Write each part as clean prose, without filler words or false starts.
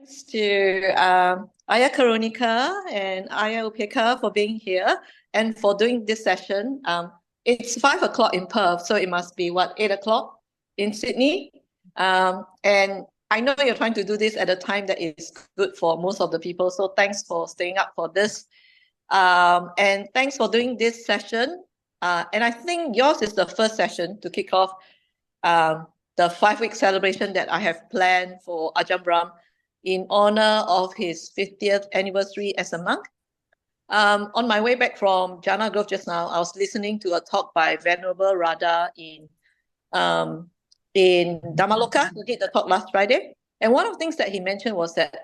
Thanks to Ayya Karunika and Ayya Upekkha for being here and for doing this session. It's 5 o'clock in Perth, so it must be 8 o'clock in Sydney. And I know you're trying to do this at a time that is good for most of the people. So thanks for staying up for this. And thanks for doing this session. And I think yours is the first session to kick off the 5-week celebration that I have planned for Ajahn Brahm in honor of his 50th anniversary as a monk. On my way back from Jana Grove just now, I was listening to a talk by Venerable Radha in Dhammaloka, who did the talk last Friday. And one of the things that he mentioned was that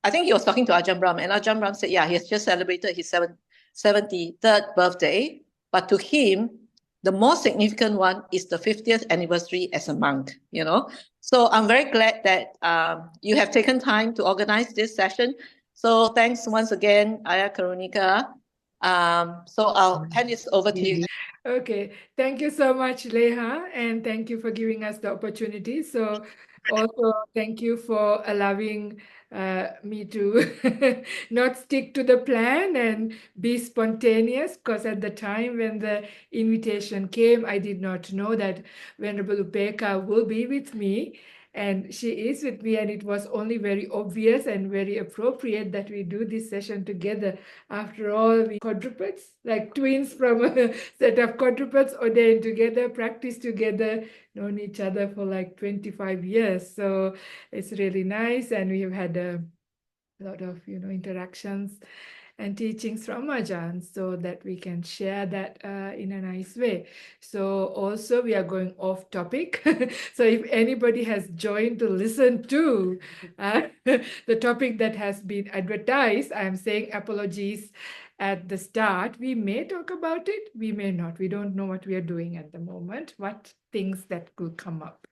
I think he was talking to Ajahn Brahm, and Ajahn Brahm said, yeah, he has just celebrated his 73rd birthday, but to him, the most significant one is the 50th anniversary as a monk, you know. So I'm very glad that you have taken time to organize this session. So thanks once again, Ayya Karunika. So I'll hand this over to you. Okay, thank you so much, Leha, and thank you for giving us the opportunity. So also thank you for allowing me to not stick to the plan and be spontaneous, because at the time when the invitation came, I did not know that Venerable Upekkha will be with me. And she is with me, and it was only very obvious and very appropriate that we do this session together. After all, we quadrupeds, like twins from a set of quadrupeds, ordained together, practice together, known each other for like 25 years. So it's really nice, and we have had a lot of interactions and teachings from Ajahn, so that we can share that in a nice way. So also we are going off topic. So if anybody has joined to listen to the topic that has been advertised, I'm saying apologies at the start. We may talk about it, we may not. We don't know what we are doing at the moment, what things that could come up.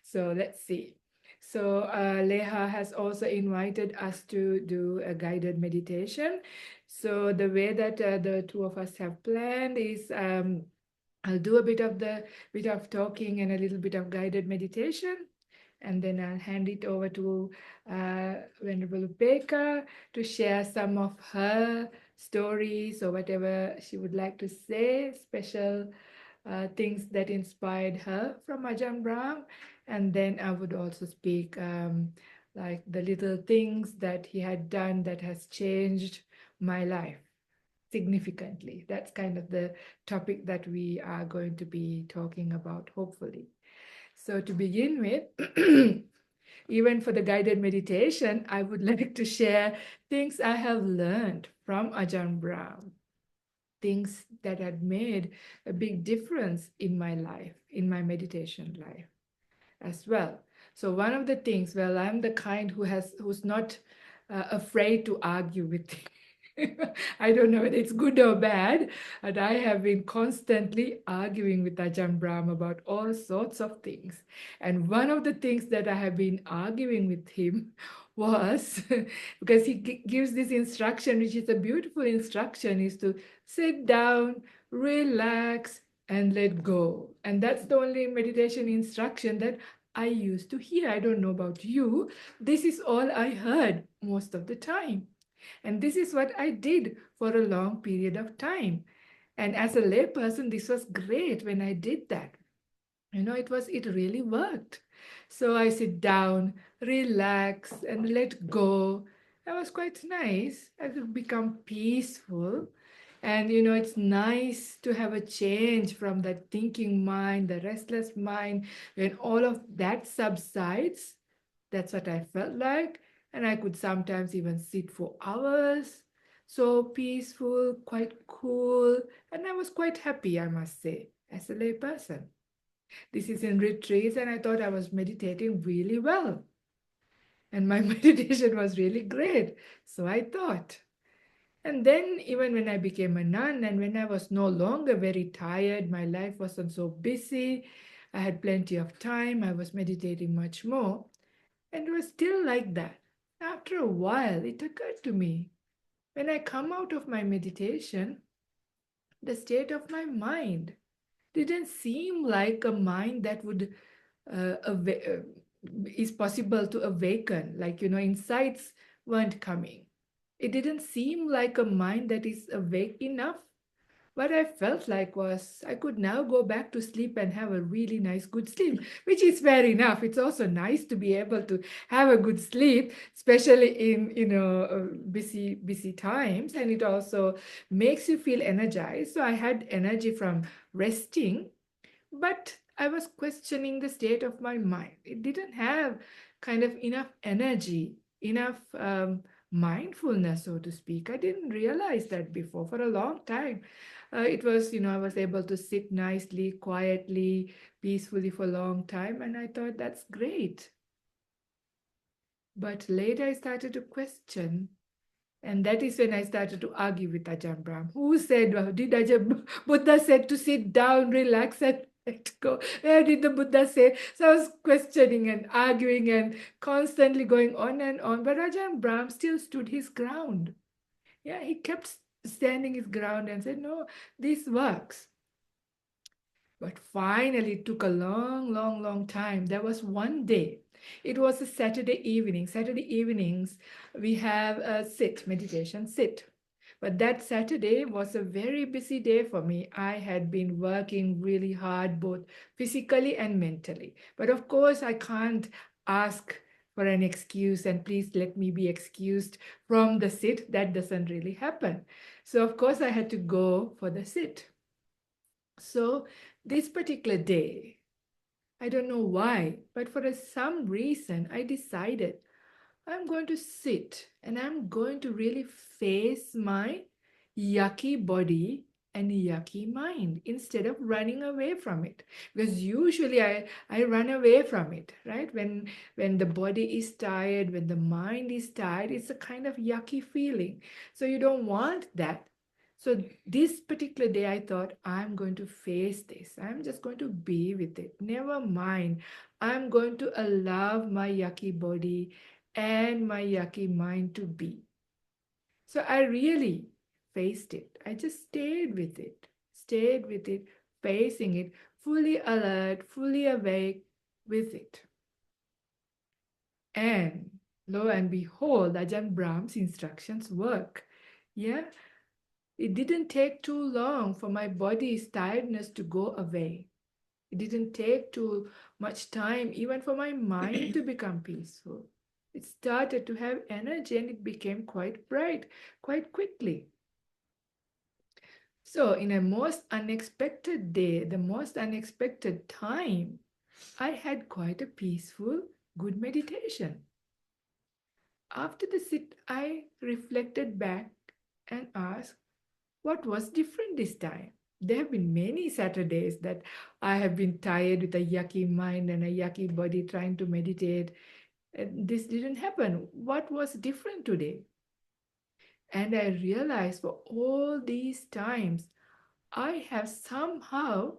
So let's see. So Leha has also invited us to do a guided meditation. So the way that the two of us have planned is I'll do a bit of talking and a little bit of guided meditation, and then I'll hand it over to Venerable Upekkha to share some of her stories or whatever she would like to say, special things that inspired her from Ajahn Brahm. And then I would also speak like the little things that he had done that has changed my life significantly. That's kind of the topic that we are going to be talking about, hopefully. So to begin with, even for the guided meditation, I would like to share things I have learned from Ajahn Brahm, things that had made a big difference in my life, in my meditation life as well. So one of the things, well, I'm the kind who's not afraid to argue with things. I don't know whether it's good or bad, but I have been constantly arguing with Ajahn Brahm about all sorts of things. And one of the things that I have been arguing with him was because he gives this instruction, which is a beautiful instruction, is to sit down, relax, and let go. And that's the only meditation instruction that I used to hear. I don't know about you. This is all I heard most of the time. And this is what I did for a long period of time. And as a layperson, this was great when I did that. It really worked. So I sit down, relax, and let go. That was quite nice. I could become peaceful. And it's nice to have a change from that thinking mind, the restless mind. When all of that subsides, that's what I felt like. And I could sometimes even sit for hours. So peaceful, quite cool. And I was quite happy, I must say, as a layperson. This is in retreats, and I thought I was meditating really well. And my meditation was really great. So I thought. And then, even when I became a nun, and when I was no longer very tired, my life wasn't so busy, I had plenty of time, I was meditating much more. And it was still like that. After a while, it occurred to me, when I come out of my meditation, the state of my mind didn't seem like a mind that would is possible to awaken, like, insights weren't coming. It didn't seem like a mind that is awake enough. What I felt like was I could now go back to sleep and have a really nice, good sleep, which is fair enough. It's also nice to be able to have a good sleep, especially in, busy, busy times. And it also makes you feel energized. So I had energy from resting, but I was questioning the state of my mind. It didn't have kind of enough energy, enough mindfulness, so to speak. I didn't realize that before for a long time. It was, I was able to sit nicely, quietly, peacefully for a long time, and I thought that's great. But later I started to question, and that is when I started to argue with Ajahn Brahm. Who said, did Ajahn Buddha said to sit down, relax, and let go? Where did the Buddha say? So I was questioning and arguing and constantly going on and on. But Ajahn Brahm still stood his ground. Yeah, he kept standing his ground and said, no, this works. But finally, it took a long, long, long time. There was one day. It was a Saturday evening. Saturday evenings, we have a sit, meditation sit. But that Saturday was a very busy day for me. I had been working really hard, both physically and mentally. But of course, I can't ask for an excuse and please let me be excused from the sit. That doesn't really happen. So, of course, I had to go for the sit. So, this particular day, I don't know why, but for some reason, I decided I'm going to sit and I'm going to really face my yucky body and yucky mind instead of running away from it. Because usually I run away from it, right? When the body is tired, when the mind is tired, it's a kind of yucky feeling. So you don't want that. So this particular day, I thought, I'm going to face this. I'm just going to be with it. Never mind. I'm going to allow my yucky body and my yucky mind to be. So I really faced it. I just stayed with it, facing it, fully alert, fully awake with it. And lo and behold, Ajahn Brahm's instructions work. Yeah, it didn't take too long for my body's tiredness to go away. It didn't take too much time even for my mind to become peaceful. It started to have energy and it became quite bright quite quickly. So, in a most unexpected day, the most unexpected time, I had quite a peaceful, good meditation. After the sit, I reflected back and asked, what was different this time? There have been many Saturdays that I have been tired with a yucky mind and a yucky body trying to meditate. And this didn't happen. What was different today? And I realized for all these times, I have somehow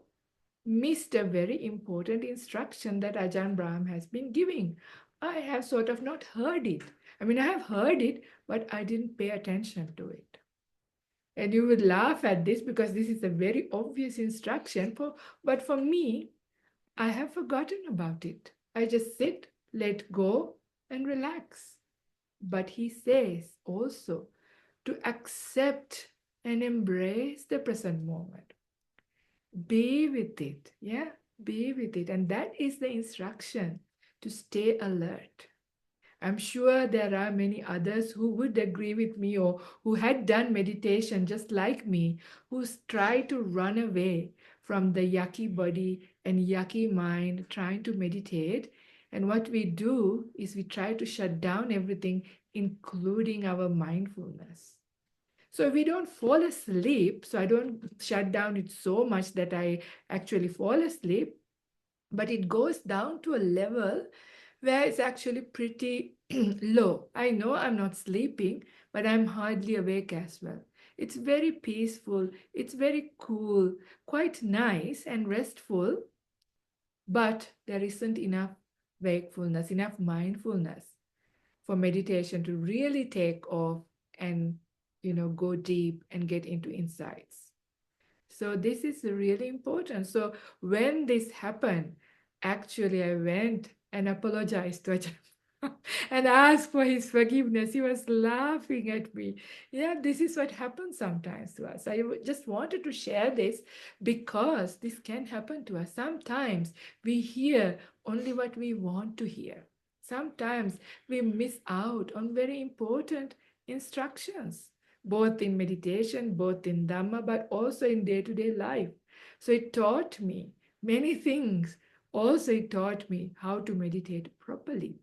missed a very important instruction that Ajahn Brahm has been giving. I have sort of not heard it. I mean, I have heard it, but I didn't pay attention to it. And you would laugh at this because this is a very obvious instruction, but for me, I have forgotten about it. I just sit, let go, and relax. But he says also to accept and embrace the present moment. Be with it, yeah? Be with it. And that is the instruction to stay alert. I'm sure there are many others who would agree with me or who had done meditation just like me, who try to run away from the yucky body and yucky mind trying to meditate. And what we do is we try to shut down everything, including our mindfulness. So if we don't fall asleep, so I don't shut down it so much that I actually fall asleep, but it goes down to a level where it's actually pretty low. I know I'm not sleeping, but I'm hardly awake as well. It's very peaceful, it's very cool, quite nice and restful, but there isn't enough wakefulness, enough mindfulness for meditation to really take off and go deep and get into insights. So this is really important. So when this happened, actually I went and apologized to Ajahn and asked for his forgiveness. He was laughing at me. Yeah, this is what happens sometimes to us. Just wanted to share this because this can happen to us. Sometimes we hear only what we want to hear. Sometimes we miss out on very important instructions, both in meditation, both in Dhamma, but also in day-to-day life. So it taught me many things. Also, it taught me how to meditate properly.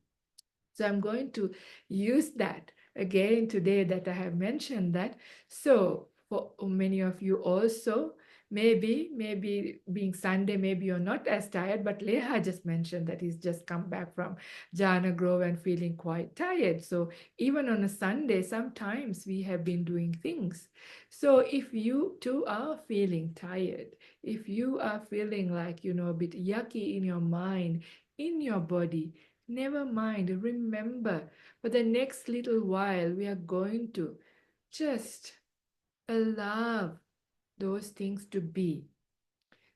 So I'm going to use that again today that I have mentioned that. So for many of you also, maybe being Sunday, maybe you're not as tired, but Leha just mentioned that he's just come back from Jhana Grove and feeling quite tired. So even on a Sunday, sometimes we have been doing things. So if you too are feeling tired, if you are feeling like, a bit yucky in your mind, in your body, never mind. Remember, for the next little while, we are going to just allow those things to be.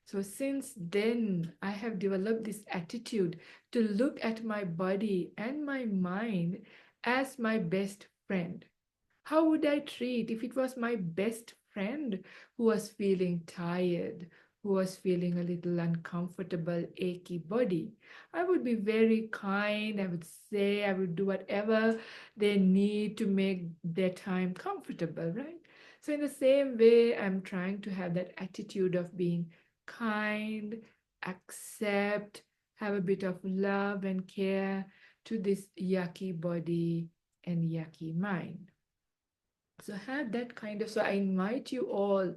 So since then, I have developed this attitude to look at my body and my mind as my best friend. How would I treat if it was my best friend who was feeling tired, who was feeling a little uncomfortable, achy body? I would be very kind. I would say, I would do whatever they need to make their time comfortable, right? So, in the same way, I'm trying to have that attitude of being kind, accept, have a bit of love and care to this yucky body and yucky mind. So have that kind of, so I invite you all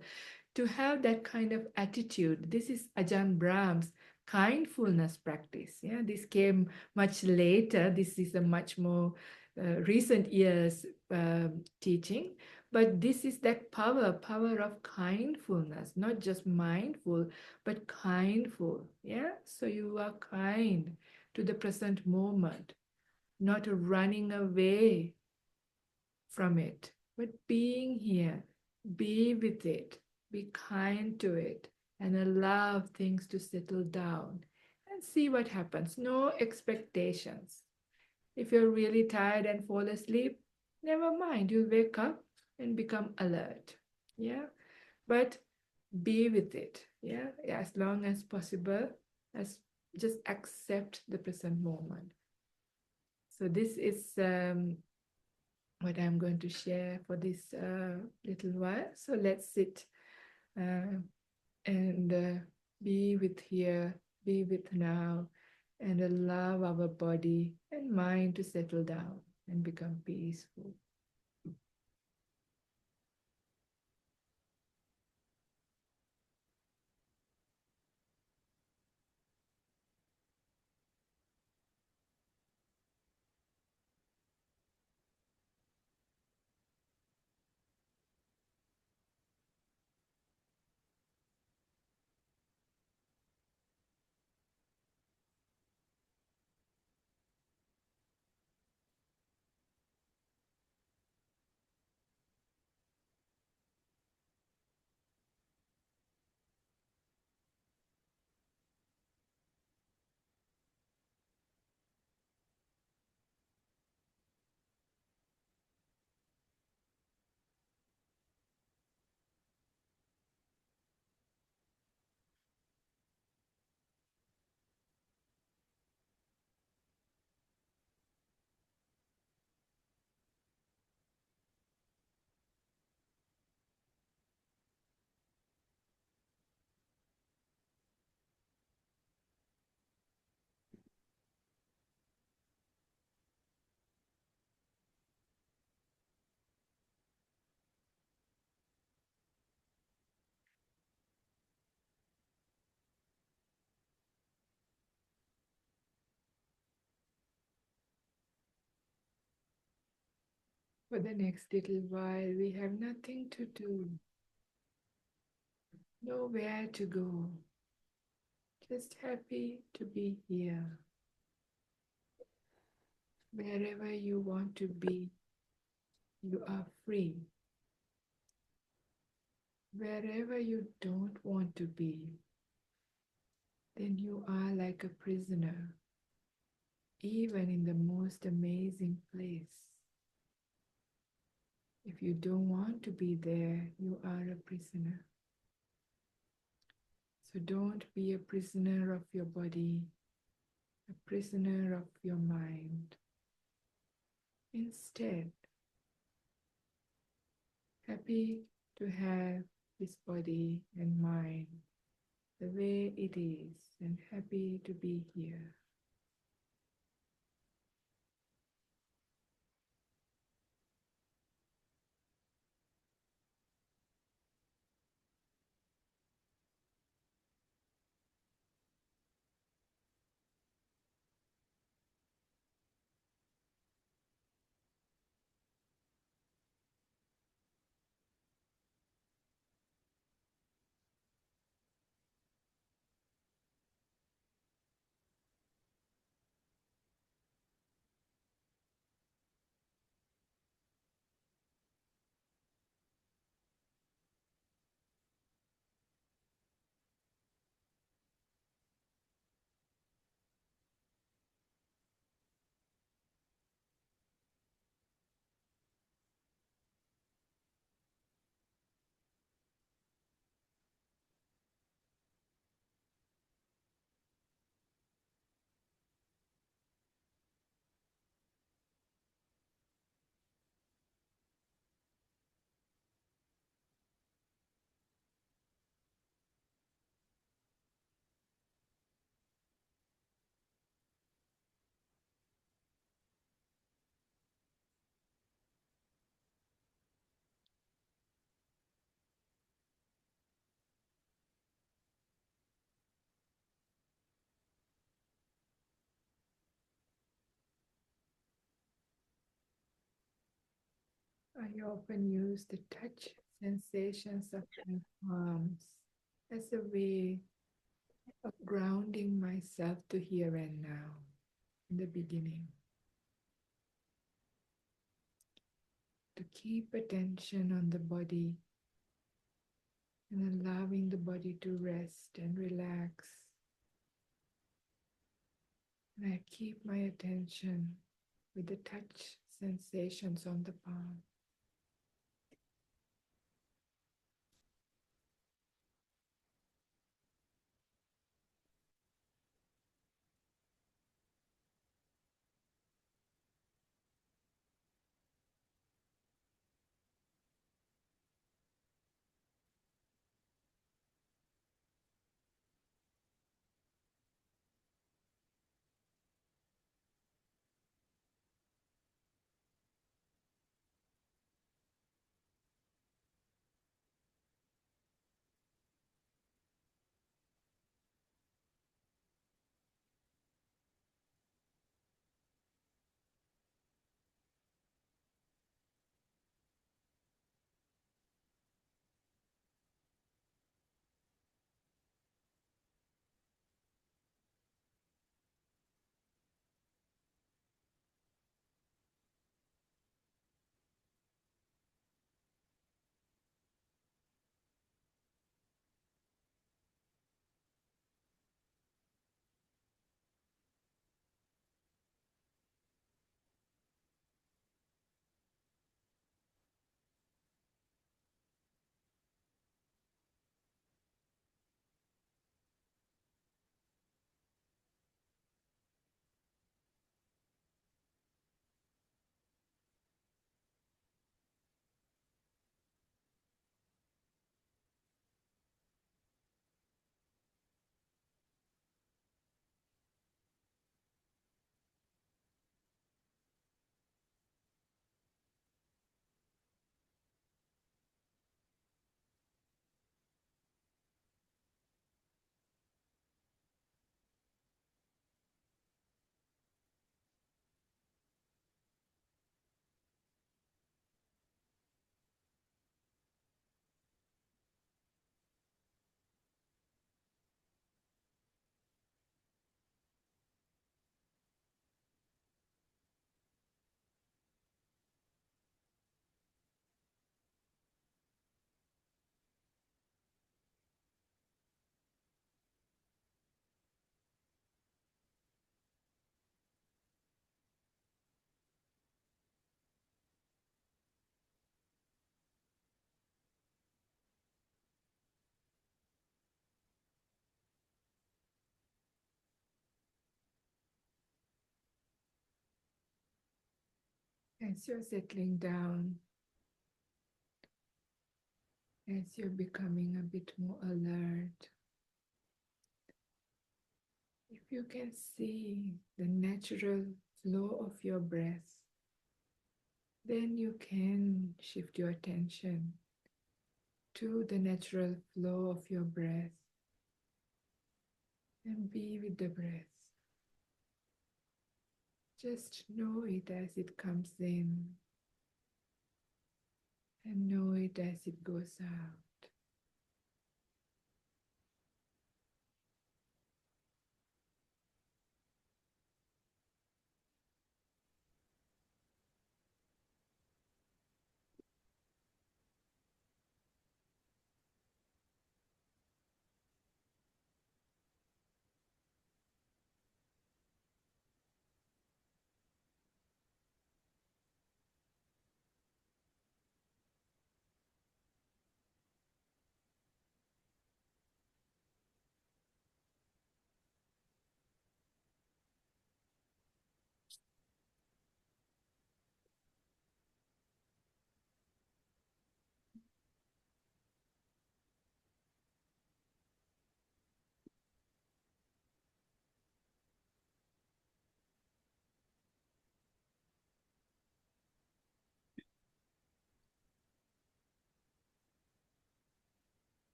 to have that kind of attitude. This is Ajahn Brahm's kindfulness practice. Yeah, this came much later. This is a much more recent years teaching. But this is that power of kindfulness, not just mindful, but kindful. Yeah, so you are kind to the present moment, not running away from it, but being here, be with it, be kind to it, and allow things to settle down and see what happens. No expectations. If you're really tired and fall asleep, never mind, you'll wake up and become alert. Yeah, but be with it. Yeah, as long as possible, as just accept the present moment. So this is what I'm going to share for this little while. So let's sit and be with here, be with now, and allow our body and mind to settle down and become peaceful. For the next little while, we have nothing to do, nowhere to go, just happy to be here. Wherever you want to be, you are free. Wherever you don't want to be, then you are like a prisoner. even in the most amazing place. If you don't want to be there, you are a prisoner. So don't be a prisoner of your body, a prisoner of your mind. Instead, happy to have this body and mind the way it is, and happy to be here. I often use the touch sensations of my palms as a way of grounding myself to here and now in the beginning. To keep attention on the body and allowing the body to rest and relax. And I keep my attention with the touch sensations on the palm. As you're settling down, as you're becoming a bit more alert, if you can see the natural flow of your breath, then you can shift your attention to the natural flow of your breath and be with the breath. Just know it as it comes in and know it as it goes out.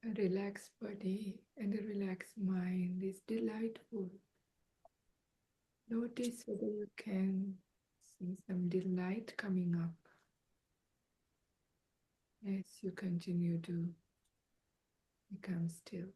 A relaxed body and a relaxed mind is delightful. Notice whether you can see some delight coming up as you continue to become still.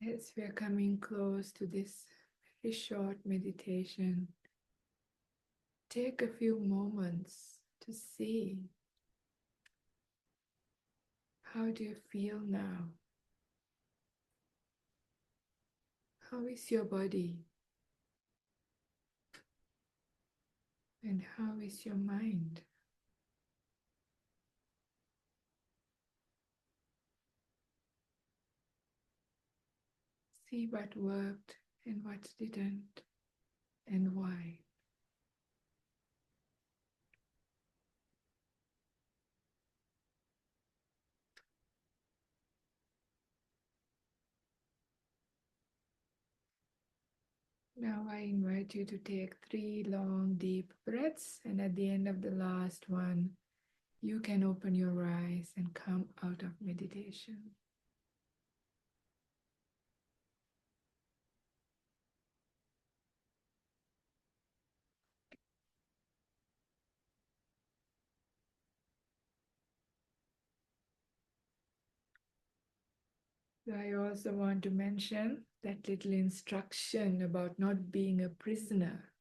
As we are coming close to this very short meditation, take a few moments to see how do you feel now? How is your body? And how is your mind? See what worked and what didn't, and why. Now I invite you to take 3 long, deep breaths, and at the end of the last one, you can open your eyes and come out of meditation. I also want to mention that little instruction about not being a prisoner.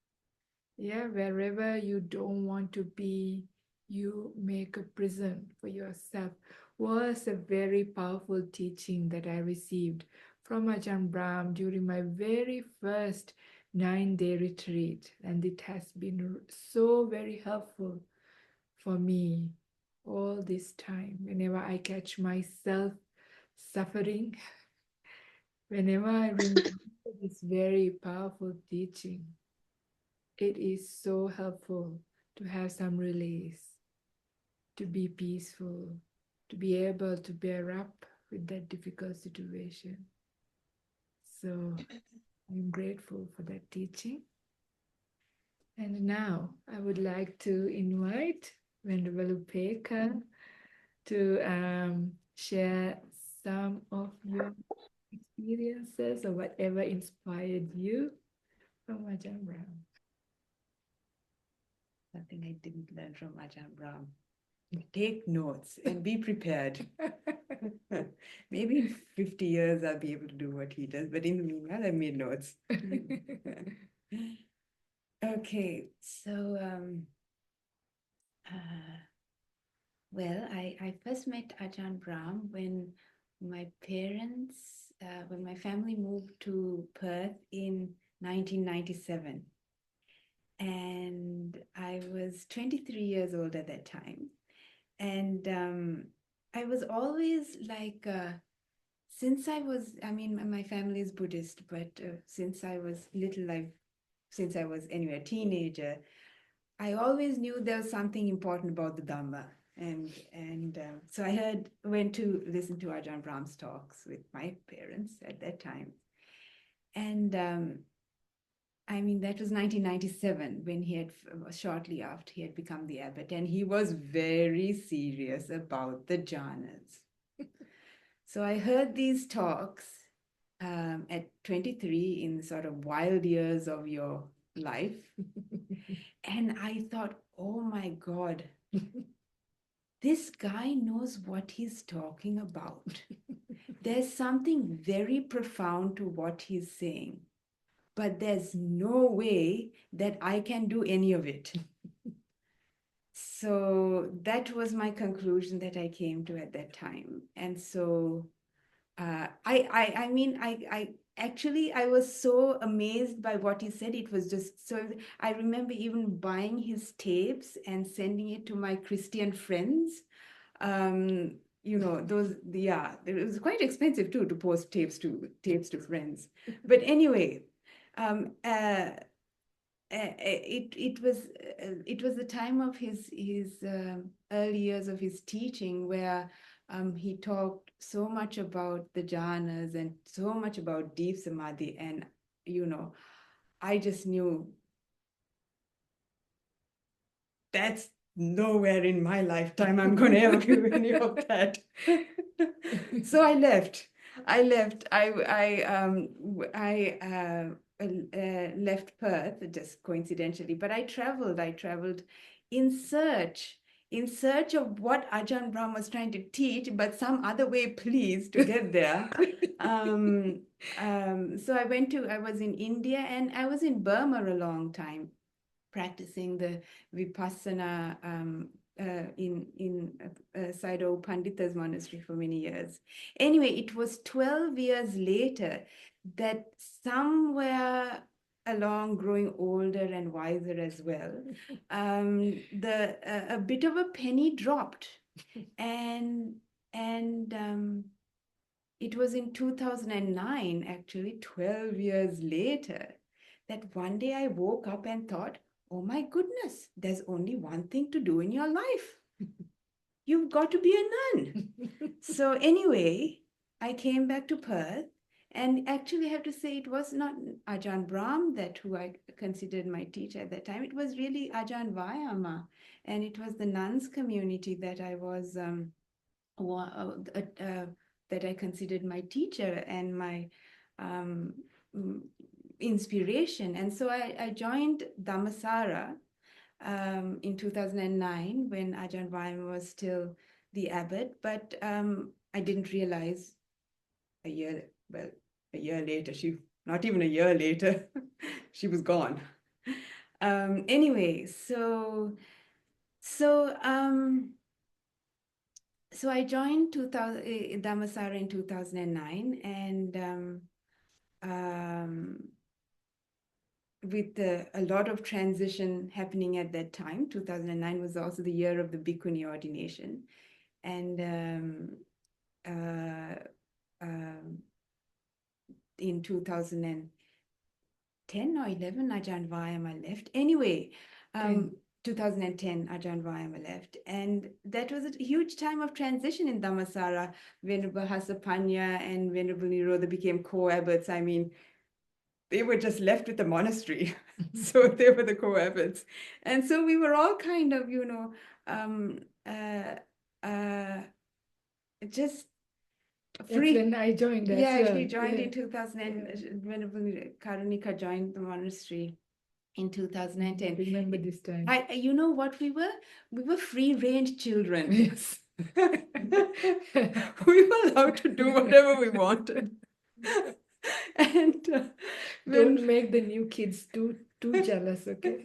Yeah, wherever you don't want to be, you make a prison for yourself, was a very powerful teaching that I received from Ajahn Brahm during my very first 9-day retreat. And it has been so very helpful for me all this time. Whenever I catch myself suffering, whenever I remember this very powerful teaching, it is so helpful to have some release, to be peaceful, to be able to bear up with that difficult situation. So I'm grateful for that teaching. And now I would like to invite Venerable Upekkha to share some of your experiences or whatever inspired you from Ajahn Brahm. Something I didn't learn from Ajahn Brahm. Take notes and be prepared. Maybe in 50 years I'll be able to do what he does, but in the meanwhile, I made notes. Okay, so well, I first met Ajahn Brahm when my parents, when my family moved to Perth in 1997. And I was 23 years old at that time. And I was always like, since I was, I mean, my family is Buddhist, but since I was since I was anyway a teenager, I always knew there was something important about the Dhamma. And so I went to listen to Ajahn Brahm's talks with my parents at that time. And I mean, that was 1997 when he had, shortly after he had become the abbot, and he was very serious about the jhanas. So I heard these talks at 23 in sort of wild years of your life. And I thought, oh my God, this guy knows what he's talking about. There's something very profound to what he's saying, but there's no way that I can do any of it. So that was my conclusion that I came to at that time. And so I mean, I actually, I was so amazed by what he said. It was just so, I remember even buying his tapes and sending it to my Christian friends. You know, those, yeah, it was quite expensive too to post tapes to friends. But anyway, it was the time of his early years of his teaching where he talked so much about the jhanas and so much about deep samadhi, and you know, I just knew that's nowhere in my lifetime I'm going to ever do any of that. So I left. I left Perth just coincidentally, but I traveled in search of what Ajahn Brahm was trying to teach, but some other way, please, to get there. So I was in India and I was in Burma a long time, practicing the Vipassana in Sayadaw Pandita's monastery for many years. Anyway, it was 12 years later that somewhere along growing older and wiser as well, a bit of a penny dropped. And it was in 2009, actually 12 years later, that one day I woke up and thought, oh my goodness, there's only one thing to do in your life. You've got to be a nun. So anyway, I came back to Perth, and actually I have to say it was not Ajahn Brahm who I considered my teacher at that time. It was really Ajahn Vayama, and it was the nuns community that I was that I considered my teacher and my inspiration. And so I joined Dhammasara in 2009 when Ajahn Brahm was still the abbot, but I didn't realize a year later, not even a year later, she was gone. Anyway, so I joined Dhammasara in 2009, and with a lot of transition happening at that time. 2009 was also the year of the Bhikkhuni ordination. And in 2010 or 11, Ajahn Vayama left. Anyway, 2010, Ajahn Vayama left. And that was a huge time of transition in Dhammasara. Venerable Hasapanya and Venerable Nirodha became co-abbots. I mean, they were just left with the monastery. So they were the co-abbots. And so we were all kind of, just free. That's when I joined as well. She joined in 2000, Venerable Karunika joined the monastery in 2010. Remember this time. You know what we were? We were free-range children. Yes. We were allowed to do whatever we wanted. And don't make the new kids too jealous, okay?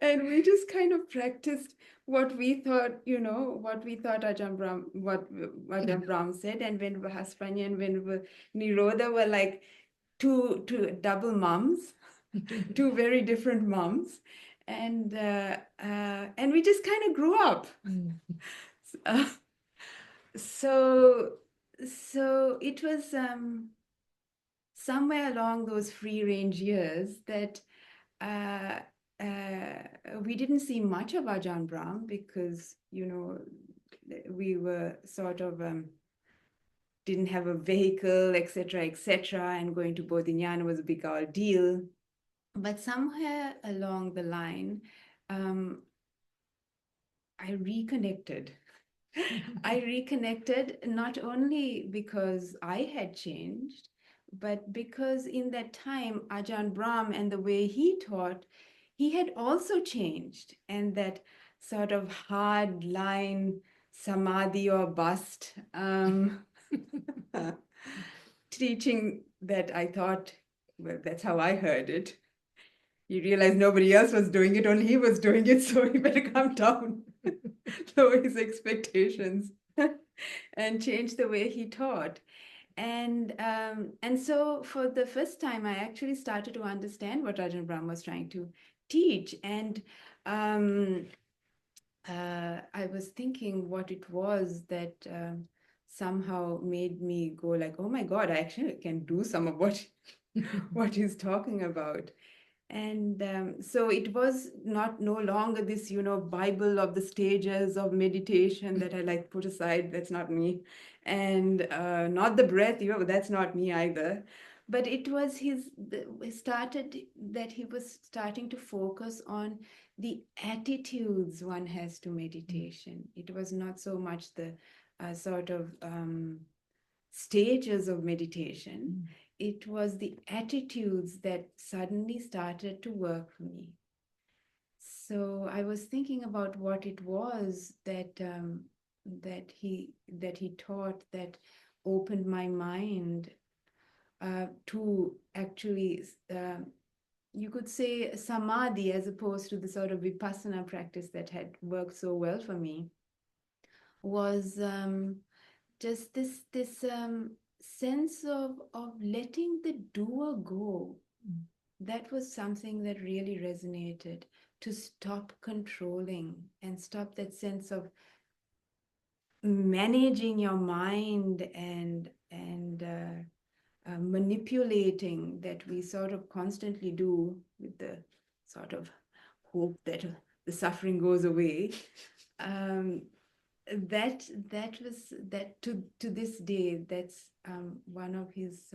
And we just kind of practiced what we thought, Ajahn Brahm said, and when Hasapanya and when Nirodha were like two double mums, two very different mums, and we just kind of grew up. So it was somewhere along those free-range years that we didn't see much of Ajahn Brahm because, we were sort of didn't have a vehicle, etc., and going to Bodhinyana was a big ordeal. But somewhere along the line, I reconnected. I reconnected not only because I had changed, but because in that time, Ajahn Brahm and the way he taught, he had also changed. And that sort of hard line samadhi or bust teaching that I thought, well, that's how I heard it. He realized nobody else was doing it, only he was doing it, so he better come down, lower his expectations, and change the way he taught. And so for the first time, I actually started to understand what Ajahn Brahm was trying to teach. And I was thinking what it was that somehow made me go like, oh my God, I actually can do some of what he's talking about. And so it was no longer this, Bible of the stages of meditation that I like put aside. That's not me. And not the breath, that's not me either. But it was he was starting to focus on the attitudes one has to meditation. It was not so much the sort of stages of meditation. It was the attitudes that suddenly started to work for me. So I was thinking about what it was that he taught that opened my mind to actually, you could say, samadhi, as opposed to the sort of vipassana practice that had worked so well for me, was just this sense of letting the doer go. That was something that really resonated, to stop controlling and stop that sense of managing your mind and manipulating that we sort of constantly do, with the sort of hope that the suffering goes away. That was that to this day, that's one of his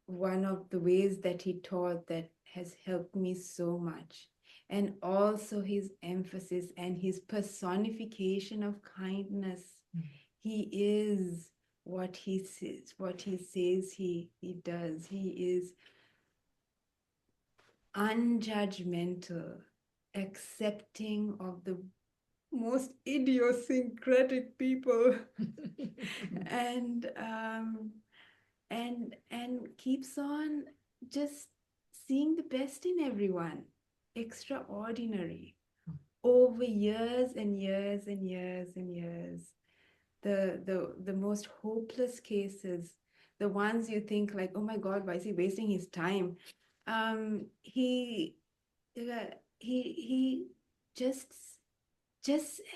one of the ways that he taught that has helped me so much. And also his emphasis and his personification of kindness. He is what he says he does. He is unjudgmental, accepting of the most idiosyncratic people, and keeps on just seeing the best in everyone. Extraordinary. Over years and years and years and years, the most hopeless cases, the ones you think like, oh my God, why is he wasting his time? He just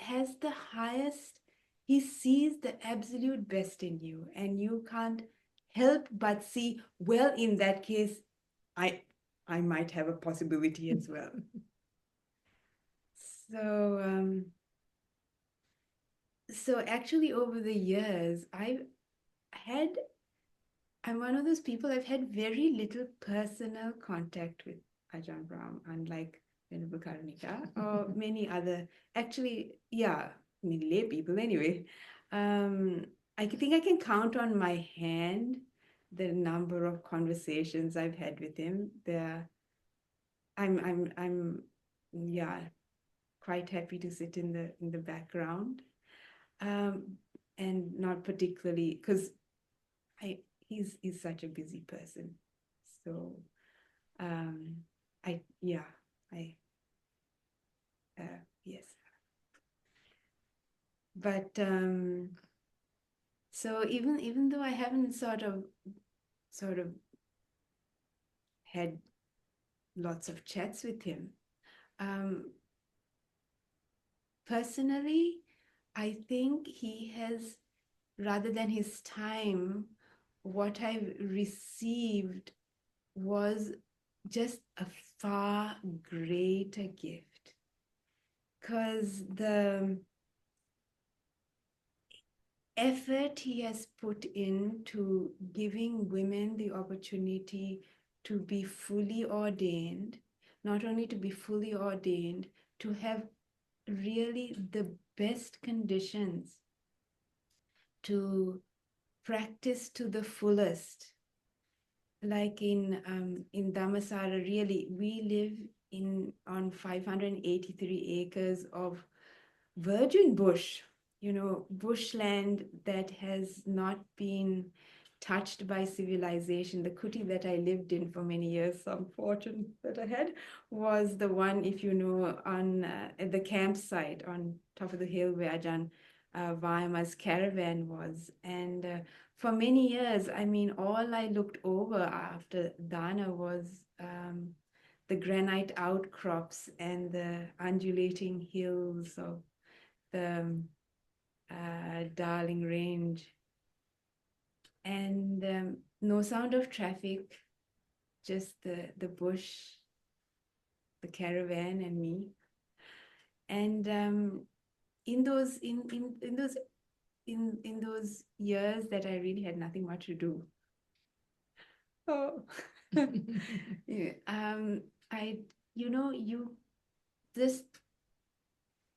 has the highest, he sees the absolute best in you, and you can't help but see, well, in that case, I might have a possibility as well. So actually over the years, I'm one of those people, I've had very little personal contact with Ajahn Brahm, unlike Venerable Karunika or many other, actually, yeah, I mean, lay people anyway. I think I can count on my hand the number of conversations I've had with him. I'm yeah, quite happy to sit in the background, and not particularly because he's such a busy person. So yes. But so even though I haven't sort of had lots of chats with him, personally, I think he has, rather than his time, what I've received was just a far greater gift. Because the effort he has put into giving women the opportunity to be fully ordained, not only to be fully ordained, to have really the best conditions to practice to the fullest. Like in Dhammasara, really, we live on 583 acres of virgin bush, bushland that has not been touched by civilization. The kuti that I lived in for many years, some fortune that I had, was the one, if you know, on at the campsite on top of the hill where Ajahn Vayama's caravan was. And for many years, I mean, all I looked over after Dana was the granite outcrops and the undulating hills of the Darling Range, and no sound of traffic, just the bush, the caravan, and me. And in those years that I really had nothing much to do. Oh, yeah.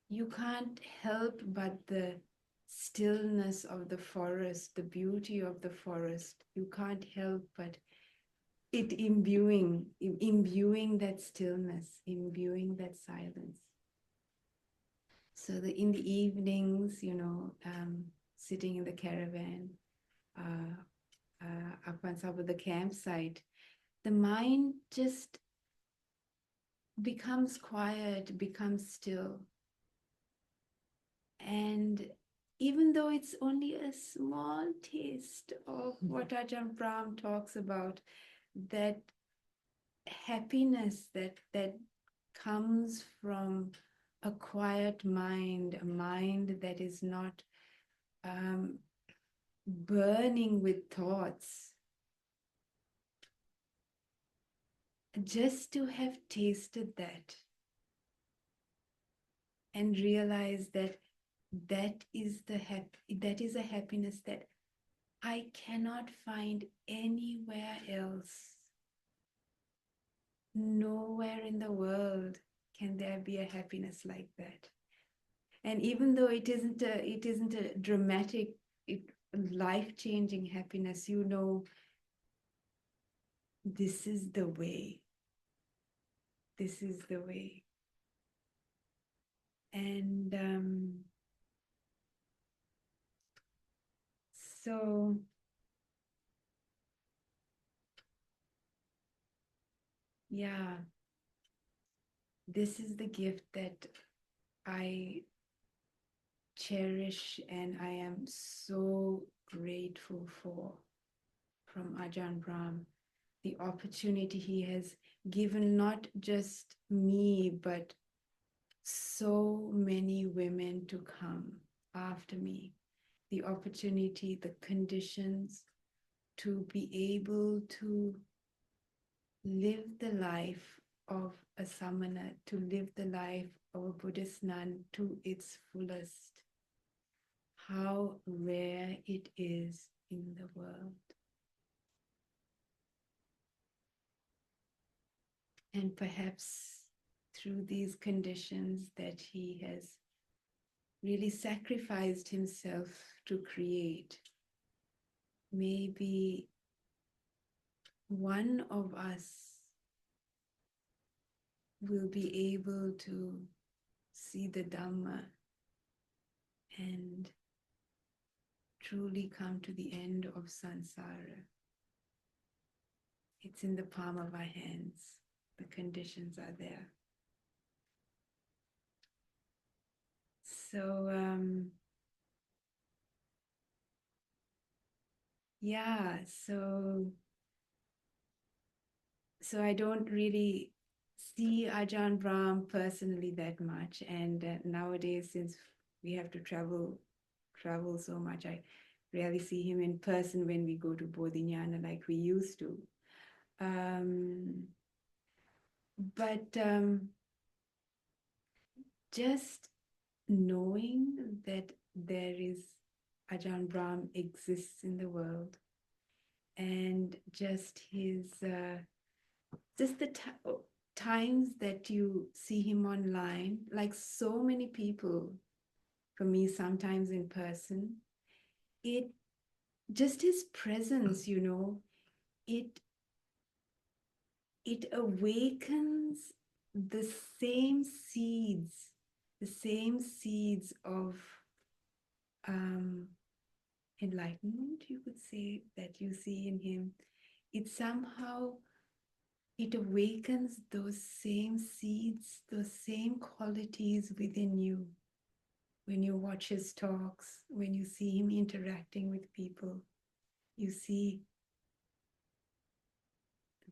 You can't help but the stillness of the forest, the beauty of the forest. You can't help but it imbuing that stillness, imbuing that silence. So in the evenings, sitting in the caravan, up on top of the campsite, the mind just becomes quiet, becomes still. And even though it's only a small taste of what Ajahn Brahm talks about, that happiness that comes from a quiet mind, a mind that is not burning with thoughts, just to have tasted that and realize that that is a happiness that I cannot find anywhere else. Nowhere in the world can there be a happiness like that. And even though it isn't a dramatic, life-changing happiness, you know, this is the way. This is the way. And so yeah, this is the gift that I cherish and I am so grateful for from Ajahn Brahm. The opportunity he has given not just me, but so many women to come after me. The opportunity, the conditions to be able to live the life of a samana, to live the life of a Buddhist nun to its fullest. How rare it is in the world. And perhaps through these conditions that he has really sacrificed himself to create, maybe one of us will be able to see the Dhamma and truly come to the end of samsara. It's in the palm of our hands. The conditions are there. So, yeah, so I don't really see Ajahn Brahm personally that much. And nowadays, since we have to travel so much, I rarely see him in person when we go to Bodhinyana like we used to. But just knowing that there is Ajahn Brahm exists in the world, and just his just the times that you see him online, like so many people, for me sometimes in person, it just his presence, you know, it awakens the same seeds of enlightenment, you could say, that you see in him. It awakens those same seeds, those same qualities within you. When you watch his talks, when you see him interacting with people, you see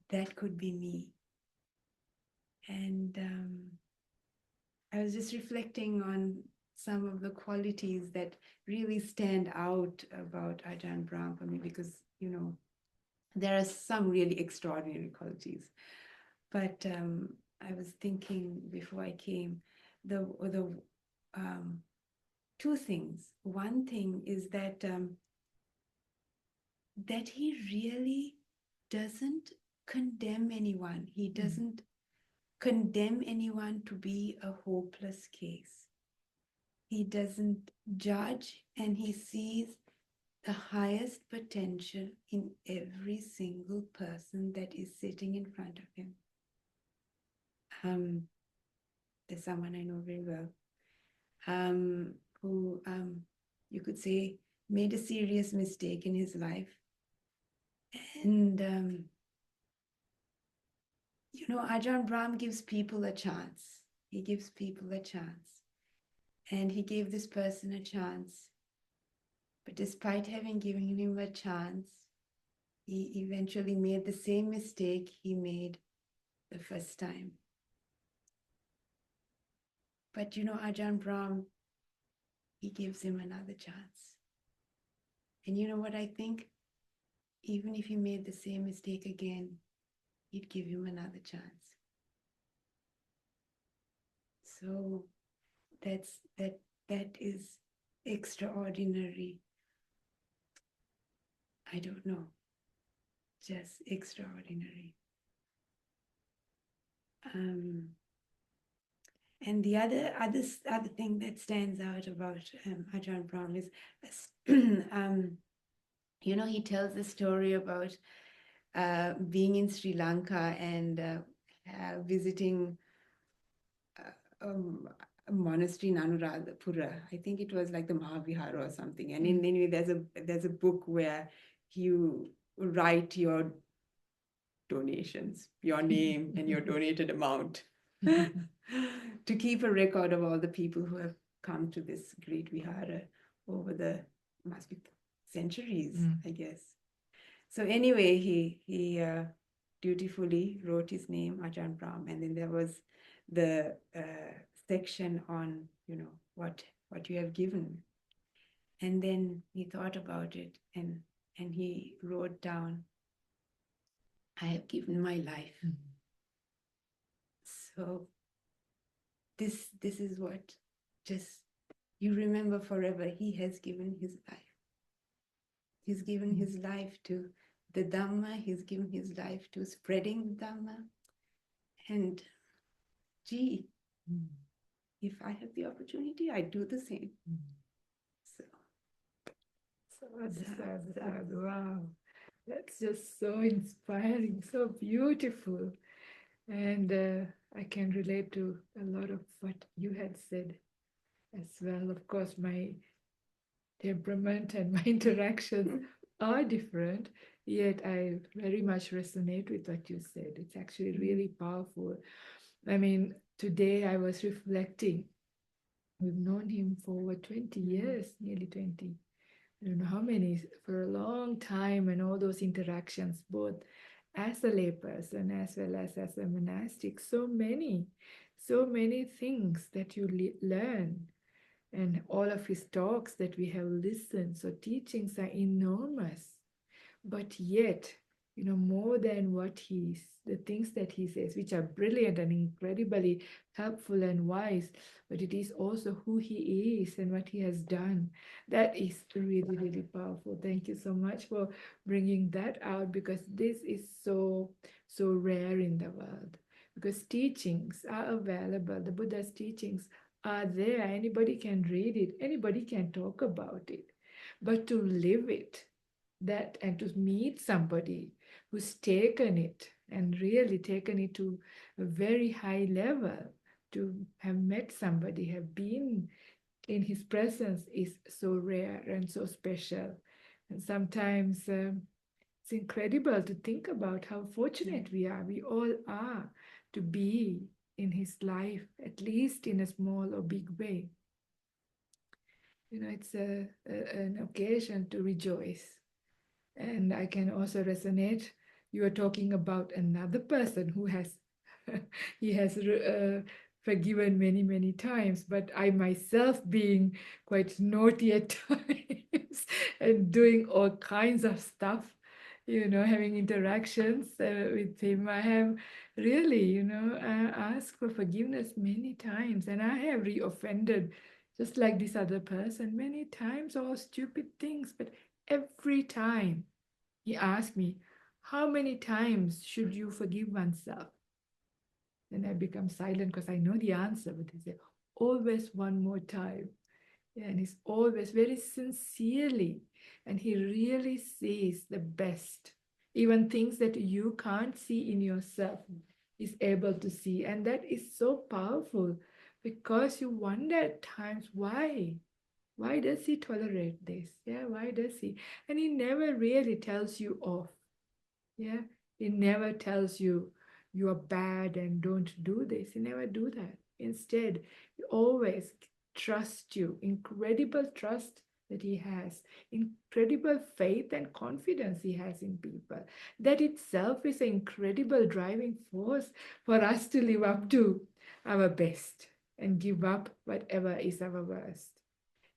that could be me. And I was just reflecting on some of the qualities that really stand out about Ajahn Brahm for me, because, you know, there are some really extraordinary qualities. But I was thinking before I came, the two things. One thing is that that he really doesn't condemn anyone. He doesn't condemn anyone to be a hopeless case. He doesn't judge, and he sees the highest potential in every single person that is sitting in front of him. There's someone I know very well, who you could say made a serious mistake in his life. And, Ajahn Brahm gives people a chance. He gives people a chance. And he gave this person a chance. But despite having given him a chance, he eventually made the same mistake he made the first time. But Ajahn Brahm, he gives him another chance. And you know what I think? Even if he made the same mistake again, he'd give him another chance. So that is extraordinary. I don't know, just extraordinary. And the other thing that stands out about Ajahn Brahm is, he tells the story about being in Sri Lanka and visiting a monastery in Anuradhapura. I think it was like the Mahavihara or something. And anyway, there's a book where you write your donations, your name and your donated amount, to keep a record of all the people who have come to this great vihara over the, must be centuries, I guess. So anyway, he dutifully wrote his name, Ajahn Brahm, and then there was the section on, what you have given. And then he thought about it, and he wrote down, I have given my life. So this is what just you remember forever. He has given his life. He's given his life to the Dhamma. He's given his life to spreading the Dhamma. And gee, if I have the opportunity, I do the same. Wow, that's just so inspiring, so beautiful. And I can relate to a lot of what you had said as well. Of course, my temperament and my interactions are different, yet I very much resonate with what you said. It's actually really powerful. I mean, today I was reflecting. We've known him for over 20 years, nearly 20. I don't know how many, for a long time, and all those interactions, both as a layperson as well as a monastic, so many things that you learn, and all of his talks that we have listened. So teachings are enormous, but yet, more than the things that he says, which are brilliant and incredibly helpful and wise, but it is also who he is and what he has done. That is really, really powerful. Thank you so much for bringing that out, because this is so rare in the world, because teachings are available. The Buddha's teachings are there. Anybody can read it. Anybody can talk about it. But to live it, and to meet somebody who's taken it and really taken it to a very high level, to have met somebody, have been in his presence, is so rare and so special. And sometimes it's incredible to think about how fortunate we all are, to be in his life, at least in a small or big way. It's an occasion to rejoice. And I can also resonate. You are talking about another person who has he has forgiven many, many times, but I myself, being quite naughty at times and doing all kinds of stuff, having interactions with him, I have really, asked for forgiveness many times, and I have reoffended just like this other person many times, all stupid things, but every time he asked me, how many times should you forgive oneself? Then I become silent because I know the answer, but he said, always one more time. Yeah, and he's always very sincerely, and he really sees the best. Even things that you can't see in yourself, he's able to see. And that is so powerful, because you wonder at times, why? Why does he tolerate this? Yeah, why does he? And he never really tells you off. Yeah, he never tells you you are bad and don't do this. He never do that. Instead, he always trusts you. Incredible trust that he has, incredible faith and confidence he has in people. That itself is an incredible driving force for us to live up to our best and give up whatever is our worst.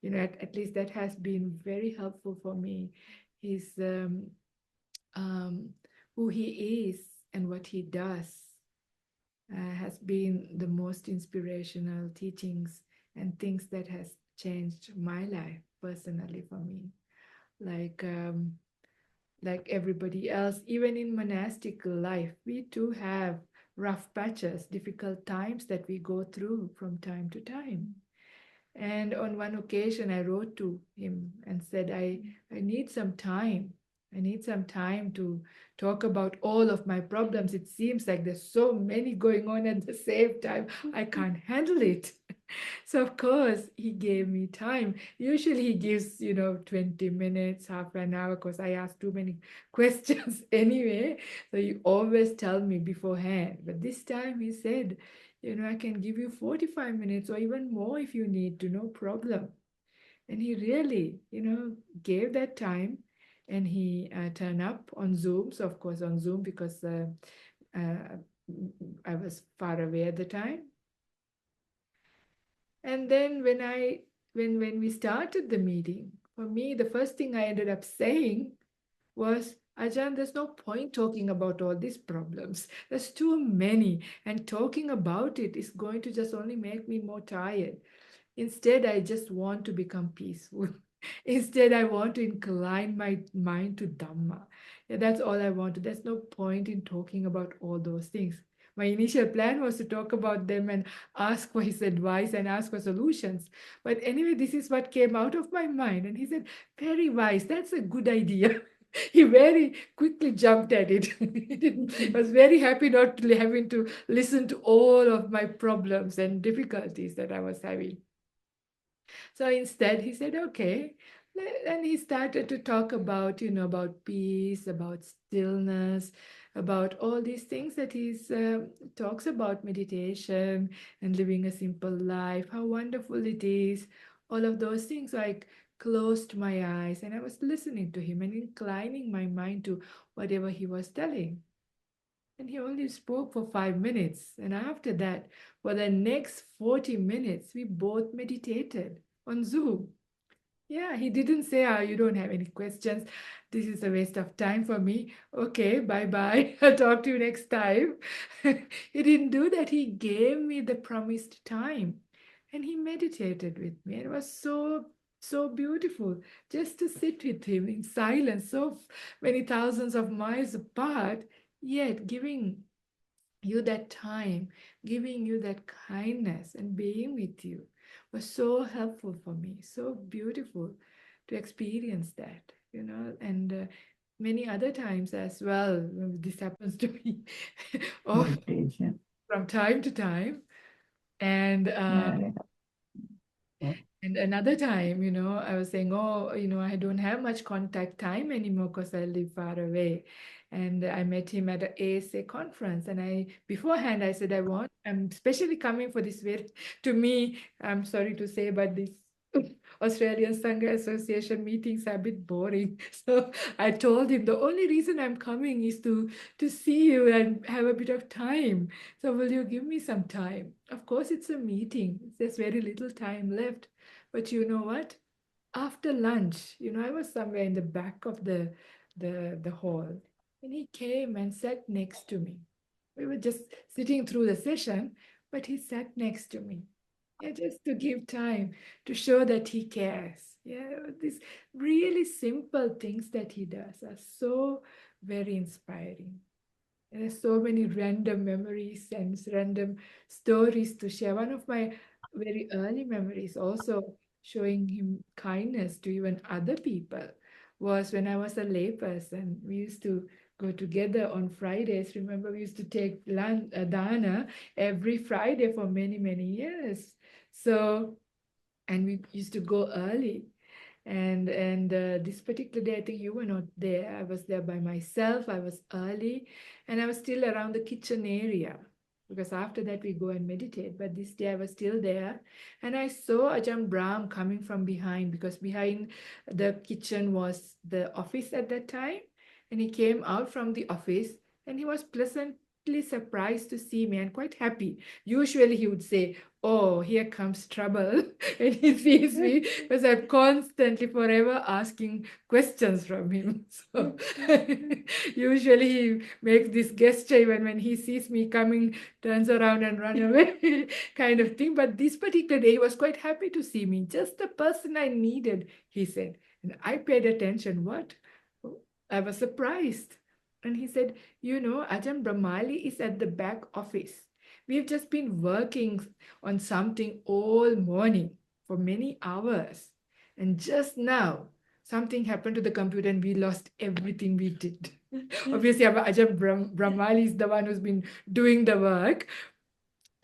At least that has been very helpful for me. His um, who he is and what he does has been the most inspirational teachings and things that has changed my life personally for me. Like like everybody else, even in monastic life, we too have rough patches, difficult times that we go through from time to time. And on one occasion, I wrote to him and said, I need some time. I need some time to talk about all of my problems. It seems like there's so many going on at the same time. I can't handle it. So, of course, he gave me time. Usually, he gives, 20 minutes, half an hour, because I ask too many questions anyway. So, you always tell me beforehand. But this time, he said, I can give you 45 minutes or even more if you need to, no problem. And he really, gave that time, and he turned up on Zoom. So, of course, on Zoom because uh, I was far away at the time. And then when we started the meeting, for me, the first thing I ended up saying was, Ajahn, there's no point talking about all these problems. There's too many, and talking about it is going to just only make me more tired. Instead, I just want to become peaceful. Instead, I want to incline my mind to Dhamma. Yeah, that's all I want to. There's no point in talking about all those things. My initial plan was to talk about them and ask for his advice and ask for solutions. But anyway, this is what came out of my mind. And he said, very wise, that's a good idea. He very quickly jumped at it. He was very happy not having to listen to all of my problems and difficulties that I was having. So instead, he said, okay. And he started to talk about, about peace, about stillness, about all these things that he talks about meditation and living a simple life, how wonderful it is, all of those things. So I closed my eyes and I was listening to him and inclining my mind to whatever he was telling. And he only spoke for 5 minutes. And after that, for the next 40 minutes, we both meditated on Zoom. Yeah, he didn't say, you don't have any questions. This is a waste of time for me. Okay, bye-bye. I'll talk to you next time. He didn't do that. He gave me the promised time. And he meditated with me. It was so, so beautiful just to sit with him in silence, so many thousands of miles apart, yet giving you that time, giving you that kindness and being with you was so helpful for me, so beautiful to experience that, and many other times as well. This happens to me Meditation. from time to time. And Yeah. And another time, I was saying, oh, I don't have much contact time anymore because I live far away. And I met him at an ASA conference. And beforehand, I said, I'm especially coming for this very, to me, I'm sorry to say, but this Australian Sangha Association meetings are a bit boring. So I told him the only reason I'm coming is to see you and have a bit of time. So will you give me some time? Of course, it's a meeting. There's very little time left. But you know what? After lunch, I was somewhere in the back of the hall, and he came and sat next to me. We were just sitting through the session, but he sat next to me. Yeah, just to give time to show that he cares. Yeah, these really simple things that he does are so very inspiring. And there's so many random memories and random stories to share. One of my very early memories, also showing him kindness to even other people, was when I was a layperson. We used to go together on Fridays. Remember, we used to take dana every Friday for many, many years. So and we used to go early. And this particular day, I think you were not there. I was there by myself. I was early, and I was still around the kitchen area because after that we go and meditate. But this day I was still there, and I saw Ajahn Brahm coming from behind, because behind the kitchen was the office at that time, and he came out from the office, and he was pleasantly surprised to see me and quite happy. Usually he would say, "Oh, here comes trouble," and he sees me because I'm constantly forever asking questions from him. So usually he makes this gesture even when he sees me coming, turns around and run away kind of thing. But this particular day, he was quite happy to see me, just the person I needed, he said. And I paid attention. What? I was surprised. And he said, Ajahn Brahmali is at the back office. We've just been working on something all morning for many hours. And just now, something happened to the computer and we lost everything we did. Obviously, Ajahn Brahmali is the one who's been doing the work.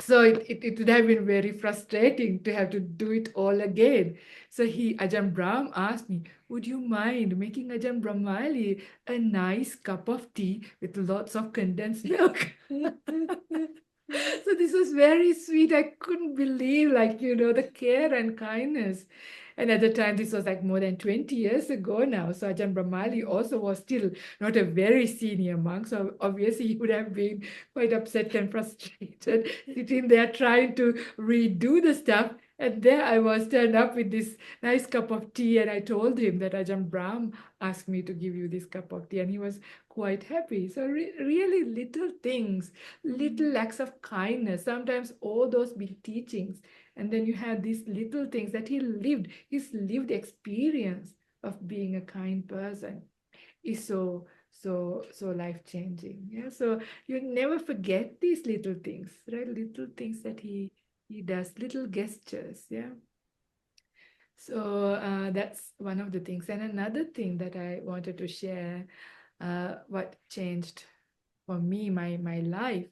So it would have been very frustrating to have to do it all again. So Ajahn Brahm asked me, would you mind making Ajahn Brahmali a nice cup of tea with lots of condensed milk? So this was very sweet. I couldn't believe, the care and kindness. And at the time, this was like more than 20 years ago now. So Ajahn Brahmali also was still not a very senior monk. So obviously he would have been quite upset and frustrated, sitting there trying to redo the stuff. And there I was turned up with this nice cup of tea. And I told him that Ajahn Brahm asked me to give you this cup of tea. And he was quite happy. So really little things, little acts of kindness, sometimes all those big teachings. And then you have these little things that he lived, his lived experience of being a kind person is so life-changing. Yeah. So you never forget these little things, right? Little things that he does, little gestures. Yeah. So that's one of the things. And another thing that I wanted to share, what changed for me, my life,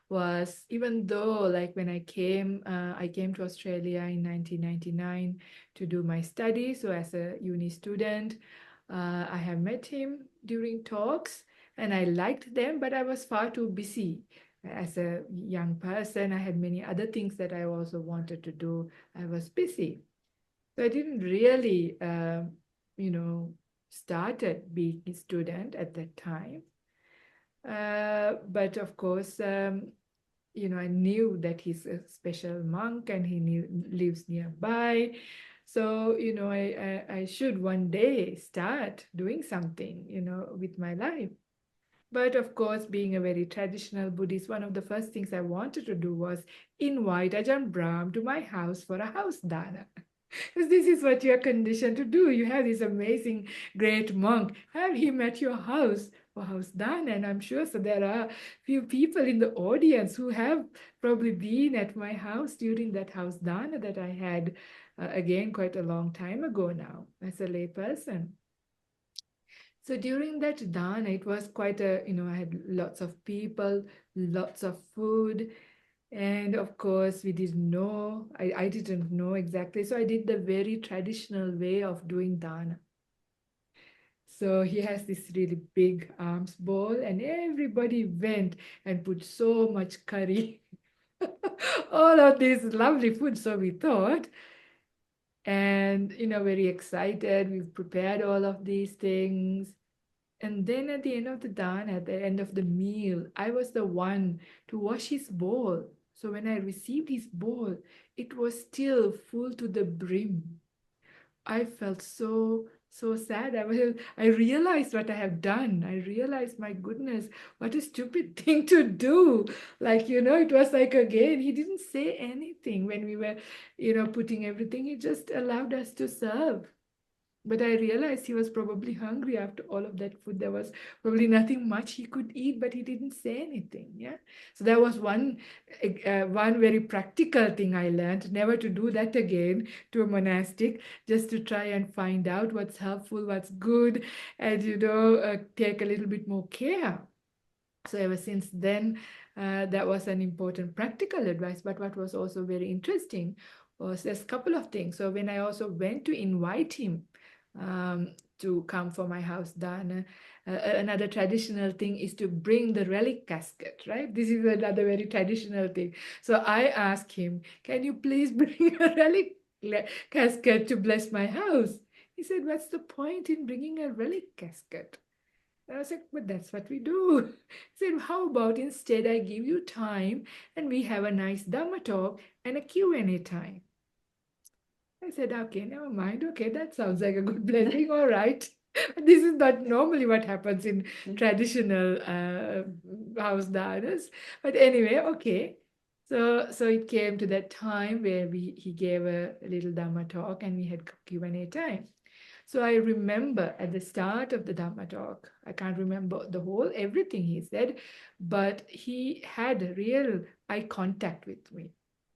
was, even though like when I came to Australia in 1999 to do my study. So as a uni student, I have met him during talks and I liked them, but I was far too busy. As a young person, I had many other things that I also wanted to do. I was busy. So I didn't really, started being a student at that time. But of course, I knew that he's a special monk and he lives nearby. So, I should one day start doing something, with my life. But of course, being a very traditional Buddhist, one of the first things I wanted to do was invite Ajahn Brahm to my house for a house dana. Because this is what you are conditioned to do. You have this amazing, great monk. Have him at your house for house dana. And I'm sure so there are few people in the audience who have probably been at my house during that house dana that I had, again, quite a long time ago now as a lay person. So during that dana, it was quite I had lots of people, lots of food. And of course, we didn't know, I didn't know exactly. So I did the very traditional way of doing dana. So he has this really big alms bowl and everybody went and put so much curry, all of this lovely food. So we thought, and, very excited. We've prepared all of these things. And then at the end of the dana, at the end of the meal, I was the one to wash his bowl. So when I received his bowl, it was still full to the brim. I felt so sad. I realized what I have done. I realized, my goodness, what a stupid thing to do. It was like, again, he didn't say anything when we were, putting everything. He just allowed us to serve. But I realized he was probably hungry after all of that food. There was probably nothing much he could eat, but he didn't say anything. Yeah. So that was one very practical thing I learned, never to do that again to a monastic, just to try and find out what's helpful, what's good, and, take a little bit more care. So ever since then, that was an important practical advice. But what was also very interesting was there's a couple of things. So when I also went to invite him to come for my house dana, another traditional thing is to bring the relic casket, right? This is another very traditional thing. So I asked him, can you please bring a relic casket to bless my house? He said, what's the point in bringing a relic casket? And I was like, but that's what we do. He said, how about instead I give you time and we have a nice Dhamma talk and a Q&A time? I said, okay, never mind. Okay, that sounds like a good blessing. All right. This is not normally what happens in traditional house dhanas. But anyway, okay. So it came to that time where he gave a little Dhamma talk and we had Q&A time. So I remember at the start of the Dhamma talk, I can't remember everything he said, but he had real eye contact with me.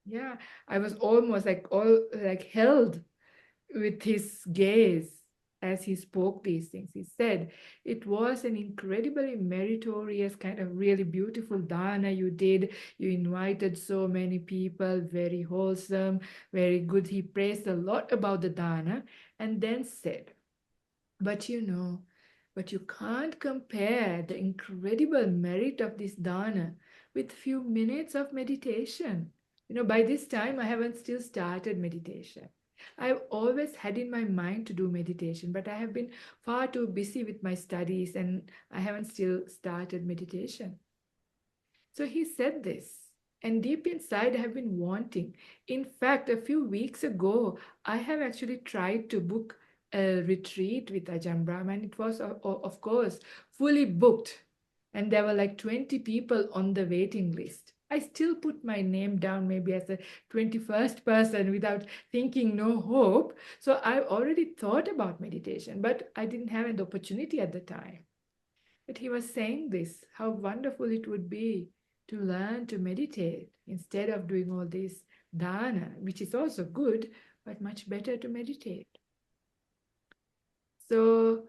Yeah, I was almost like held with his gaze as he spoke these things. He said, it was an incredibly meritorious, kind of really beautiful dana you did. You invited so many people, very wholesome, very good. He praised a lot about the dana and then said, but you can't compare the incredible merit of this dana with few minutes of meditation. By this time, I haven't still started meditation. I've always had in my mind to do meditation, but I have been far too busy with my studies and I haven't still started meditation. So he said this, and deep inside, I have been wanting. In fact, a few weeks ago, I have actually tried to book a retreat with Ajahn Brahm, and it was, of course, fully booked. And there were like 20 people on the waiting list. I still put my name down maybe as a 21st person without thinking no hope. So I already thought about meditation, but I didn't have an opportunity at the time. But he was saying this, how wonderful it would be to learn to meditate instead of doing all this dana, which is also good, but much better to meditate. So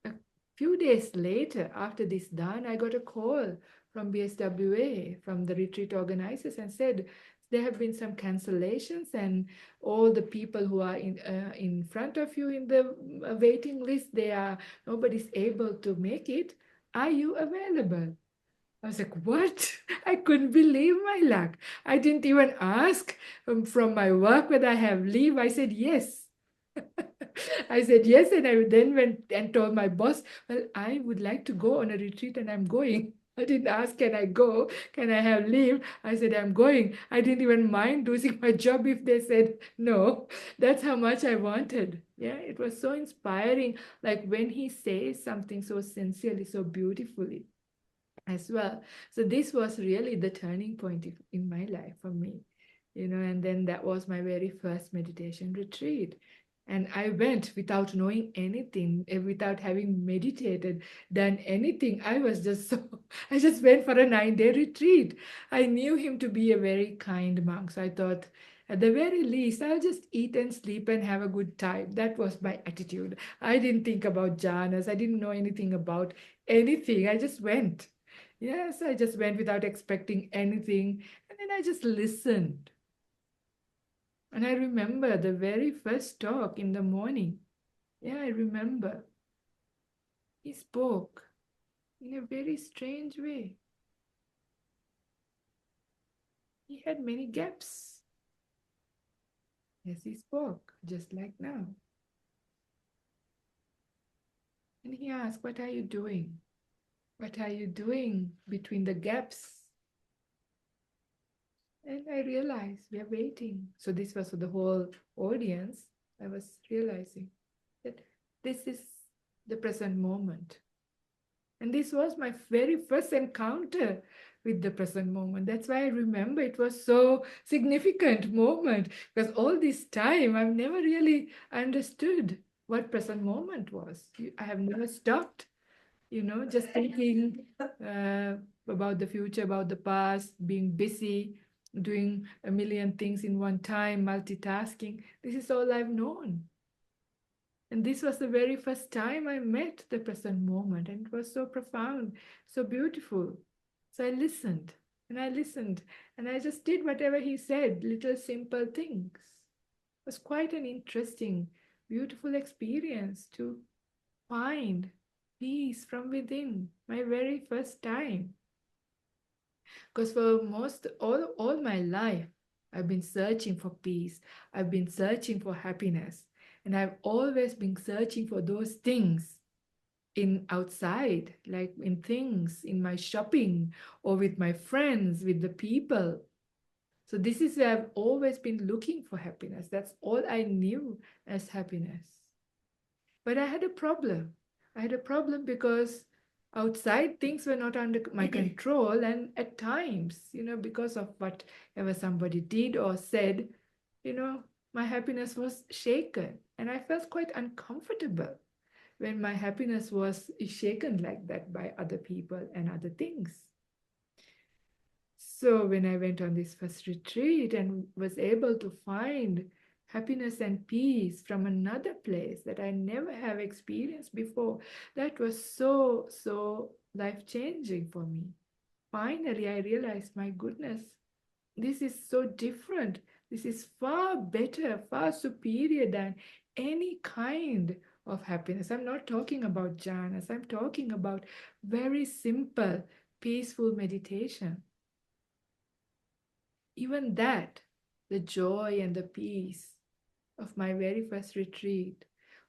a few days later, after this dana, I got a call from BSWA, from the retreat organizers, and said there have been some cancellations and all the people who are in front of you in the waiting list, nobody's able to make it. Are you available? I was like, what? I couldn't believe my luck. I didn't even ask from my work whether I have leave. I said yes. I said yes, and I then went and told my boss, well, I would like to go on a retreat and I'm going. I didn't ask, can I go? Can I have leave? I said, I'm going. I didn't even mind losing my job if they said no. That's how much I wanted. Yeah, it was so inspiring. Like when he says something so sincerely, so beautifully as well. So this was really the turning point in my life for me, and then that was my very first meditation retreat. And I went without knowing anything, without having meditated, done anything. I just went for a 9-day retreat. I knew him to be a very kind monk. So I thought, at the very least, I'll just eat and sleep and have a good time. That was my attitude. I didn't think about jhanas. I didn't know anything about anything. I just went. Yes, I just went without expecting anything. And then I just listened. And I remember the very first talk in the morning. Yeah, I remember. He spoke in a very strange way. He had many gaps. Yes, he spoke, just like now. And he asked, what are you doing? What are you doing between the gaps? And I realized we are waiting. So this was for the whole audience. I was realizing that this is the present moment. And this was my very first encounter with the present moment. That's why I remember it was so significant moment, because all this time I've never really understood what present moment was. I have never stopped, just thinking about the future, about the past, being busy, doing a million things in one time, multitasking. This is all I've known. And this was the very first time I met the present moment, and it was so profound, so beautiful. So I listened, And I listened and I just did whatever he said, little simple things. It was quite an interesting, beautiful experience to find peace from within, my very first time. Because for all my life, I've been searching for peace. I've been searching for happiness. And I've always been searching for those things in outside, like in things, in my shopping or with my friends, with the people. So this is where I've always been looking for happiness. That's all I knew as happiness. But I had a problem. I had a problem because outside things were not under my control. And at times, because of whatever somebody did or said, my happiness was shaken. And I felt quite uncomfortable when my happiness was shaken like that by other people and other things. So when I went on this first retreat and was able to find happiness and peace from another place that I never have experienced before, that was so, so life-changing for me. Finally, I realized, my goodness, this is so different. This is far better, far superior than any kind of happiness. I'm not talking about jhanas. I'm talking about very simple, peaceful meditation. Even that, the joy and the peace of my very first retreat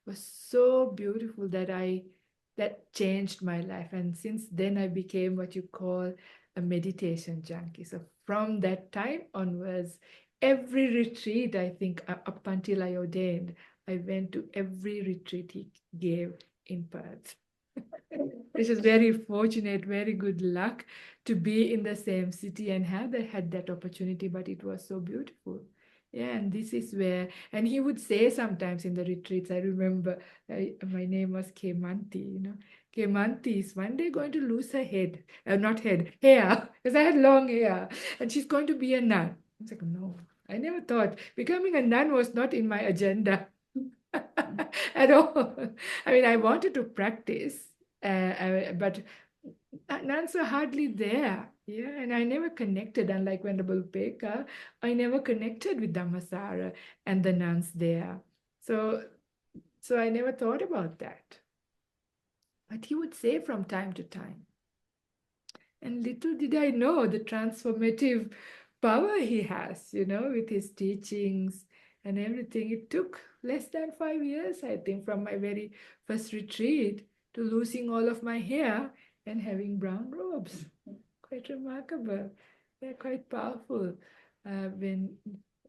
was so beautiful that changed my life. And since then I became what you call a meditation junkie. So from that time onwards, every retreat, I think up until I ordained, I went to every retreat he gave in Perth. Which is very fortunate, very good luck to be in the same city and had that opportunity, but it was so beautiful. Yeah, and this is where, and he would say sometimes in the retreats, I remember my name was Kemanti, Kemanti is one day going to lose her head, not head, hair, because I had long hair, and she's going to be a nun. I was like, no, I never thought becoming a nun was not in my agenda at all. I mean, I wanted to practice, but nuns are hardly there. Yeah, and I never connected, unlike Venerable Upekkha, I never connected with Dhammasara and the nuns there. So I never thought about that. But he would say from time to time. And little did I know the transformative power he has, with his teachings and everything. It took less than 5 years, I think, from my very first retreat to losing all of my hair and having brown robes. Quite remarkable. They're quite powerful when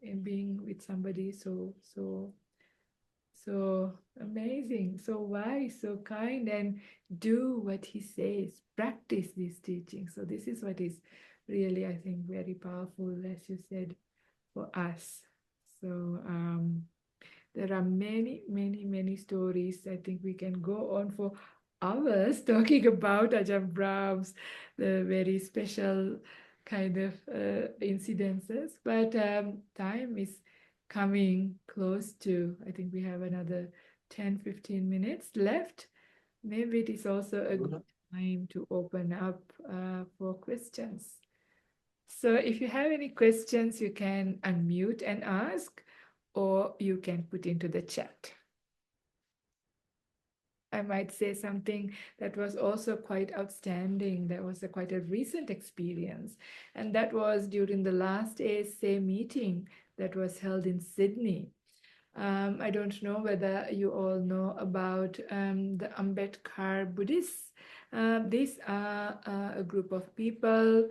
in being with somebody so amazing, so wise, so kind, and do what he says, practice these teachings. So this is what is really, I think, very powerful, as you said, for us. So there are many, many, many stories. I think we can go on for hours talking about Ajahn Brahms, the very special kind of incidences. But time is coming close to, I think we have another 10, 15 minutes left. Maybe it is also a good time to open up for questions. So if you have any questions, you can unmute and ask, or you can put into the chat. I might say something that was also quite outstanding. That was quite a recent experience. And that was during the last ASA meeting that was held in Sydney. I don't know whether you all know about the Ambedkar Buddhists. These are a group of people.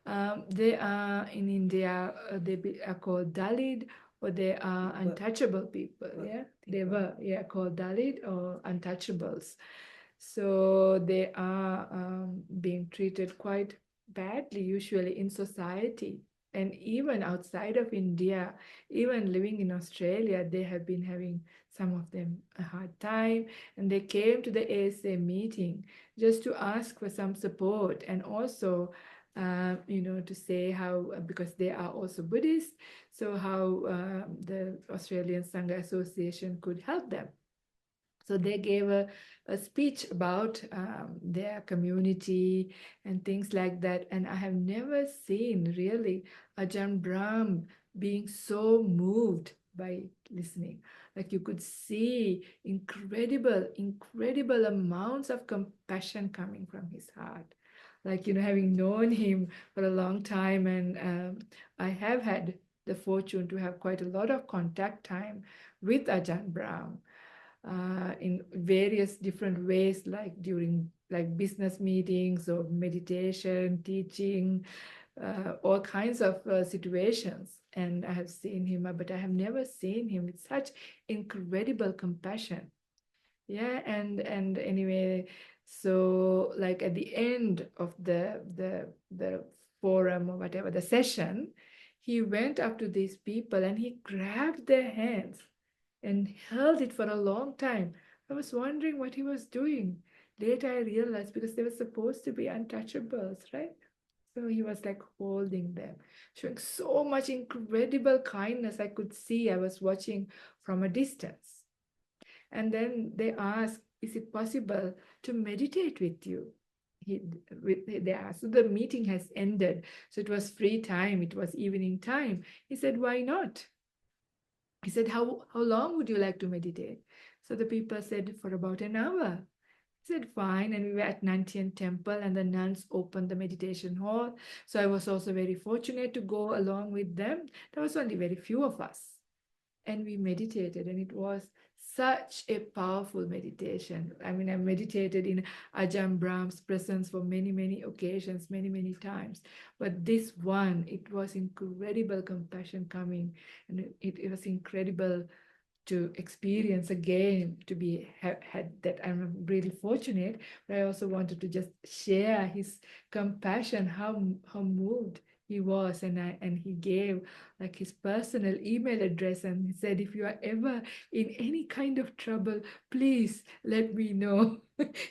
They are in India, they are called Dalit, or they are untouchable people. Yeah, they were called Dalit or untouchables. So they are being treated quite badly, usually in society. And even outside of India, even living in Australia, they have been having, some of them, a hard time. And they came to the ASA meeting just to ask for some support, and also to say how, because they are also Buddhist, so how the Australian Sangha Association could help them. So they gave a speech about their community and things like that. And I have never seen really Ajahn Brahm being so moved by listening. Like you could see incredible amounts of compassion coming from his heart. Like, having known him for a long time, and I have had the fortune to have quite a lot of contact time with Ajahn Brahm in various different ways, like during business meetings or meditation, teaching, all kinds of situations. And I have seen him, but I have never seen him with such incredible compassion. Yeah, and anyway, so like at the end of the forum or whatever, the session, he went up to these people and he grabbed their hands and held it for a long time. I was wondering what he was doing. Later I realized because they were supposed to be untouchables, right? So he was like holding them, showing so much incredible kindness. I could see, I was watching from a distance. And then they asked, is it possible to meditate with you? They asked. So the meeting has ended. So it was free time. It was evening time. He said, why not? He said, how long would you like to meditate? So the people said, for about an hour. He said, fine. And we were at Nantian Temple and the nuns opened the meditation hall. So I was also very fortunate to go along with them. There was only very few of us. And we meditated, and it was such a powerful meditation. I mean, I meditated in Ajahn Brahm's presence for many occasions, many times. But this one, it was incredible compassion coming, and it was incredible to experience again, to be had that. I'm really fortunate, but I also wanted to just share his compassion, how moved he was, and he gave like his personal email address, and he said, if you are ever in any kind of trouble, please let me know.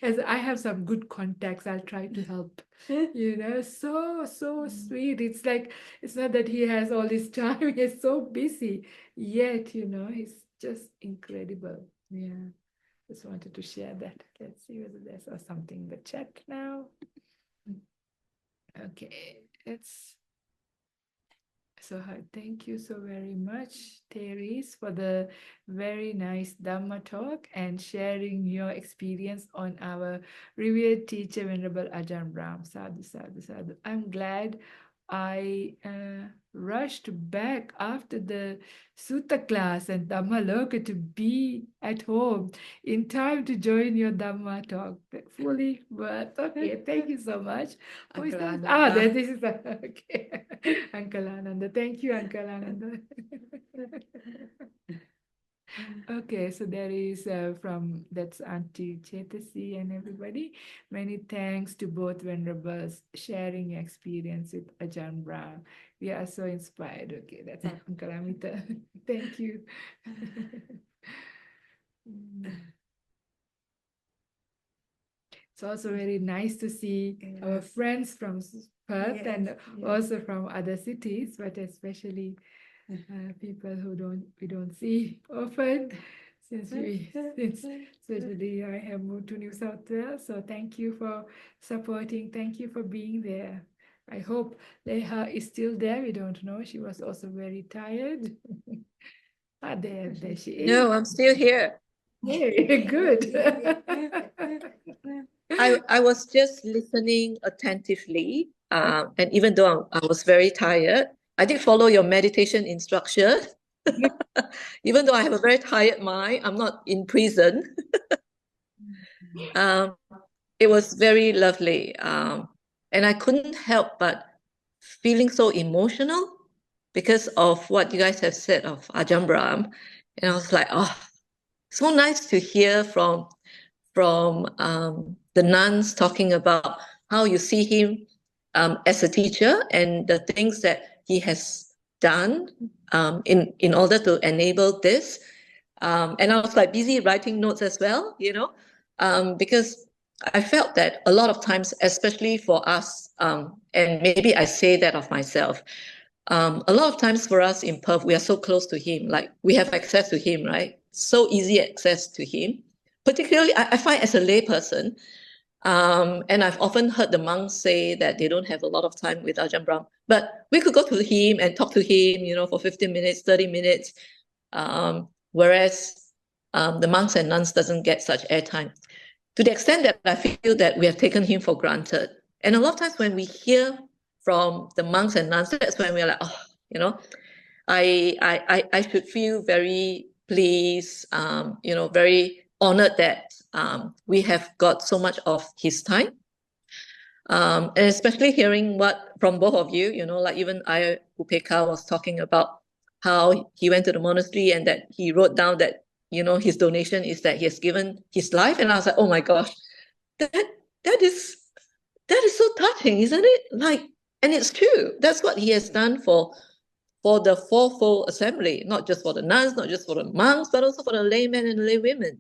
As I have some good contacts, I'll try to help. So sweet. It's like, it's not that he has all this time, he's so busy, yet he's just incredible. Yeah, just wanted to share that. Let's see whether there's something in the chat now. Okay, thank you so very much, Therese, for the very nice Dhamma talk and sharing your experience on our revered teacher, Venerable Ajahn Brahm. Sadhu, sadhu, sadhu. I'm glad I rushed back after the Sutta class and Dhamma Loka to be at home in time to join your Dhamma talk. Fully worth. Okay, thank you so much. Who is that? This is okay. Uncle Ananda. Thank you, Uncle Ananda. Okay, so there is that's Auntie Chetasi and everybody. Many thanks to both Venerables sharing your experience with Ajahn Brahm. We are so inspired. Okay, that's Uncle Amita. Thank you. It's also very nice to see our friends from Perth and also from other cities, but especially people who we don't see often since especially I have moved to New South Wales. So thank you for supporting. Thank you for being there. I hope Leha is still there. We don't know. She was also very tired. There she is. No, I'm still here. Hey, good. I was just listening attentively, and even though I was very tired, I did follow your meditation instruction. Even though I have a very tired mind, I'm not in prison. It was very lovely, and I couldn't help but feeling so emotional because of what you guys have said of Ajahn Brahm. And I was like, oh, so nice to hear from the nuns talking about how you see him as a teacher and the things that he has done in order to enable this. And I was like busy writing notes as well, because I felt that a lot of times, especially for us, and maybe I say that of myself, a lot of times for us in Perth, we are so close to him, like we have access to him, right? So easy access to him. particularly I find as a layperson, and I've often heard the monks say that they don't have a lot of time with Ajahn Brahm, but we could go to him and talk to him, for 15 minutes, 30 minutes, whereas the monks and nuns doesn't get such airtime. To the extent that I feel that we have taken him for granted. And a lot of times when we hear from the monks and nuns, that's when we're like, I should feel very pleased, very honored that we have got so much of his time. And especially hearing what from both of you, like even Ayya Upekkha was talking about how he went to the monastery and that he wrote down that, his donation is that he has given his life. And I was like, oh my gosh, that is so touching, isn't it? And it's true. That's what he has done for the fourfold assembly, not just for the nuns, not just for the monks, but also for the laymen and the laywomen.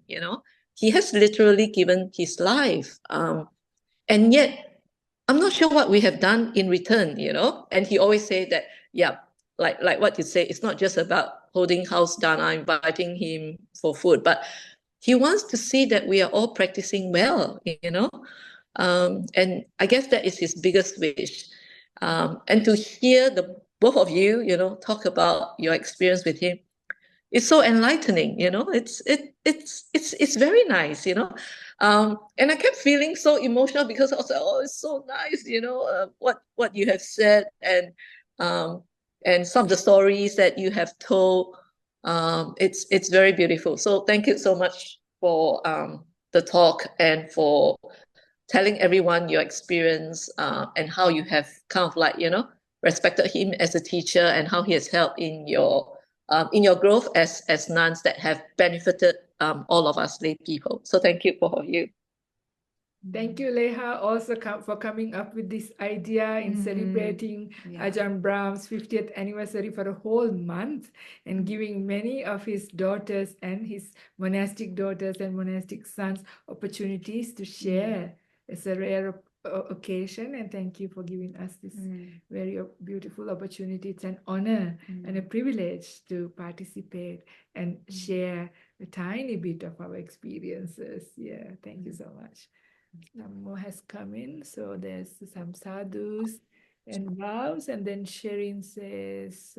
He has literally given his life, and yet I'm not sure what we have done in return. And he always say that, yeah, like what you say, it's not just about holding house dana, inviting him for food, but he wants to see that we are all practicing well. And I guess that is his biggest wish. And to hear the both of you, talk about your experience with him, it's so enlightening. It's very nice. And I kept feeling so emotional because I was like, oh, it's so nice. What you have said and some of the stories that you have told. It's very beautiful. So thank you so much for the talk and for telling everyone your experience and how you have kind of respected him as a teacher and how he has helped in your growth as nuns that have benefited all of us lay people. So thank you, both of you. Thank you, Leha, also for coming up with this idea in celebrating Ajahn Brahm's 50th anniversary for a whole month and giving many of his daughters and his monastic daughters and monastic sons opportunities to share. It's a rare occasion, and thank you for giving us this very beautiful opportunity. It's an honor and a privilege to participate and share a tiny bit of our experiences. Yeah, thank you so much. Some more has come in, so there's some sadhus and vows, and then Sherin says,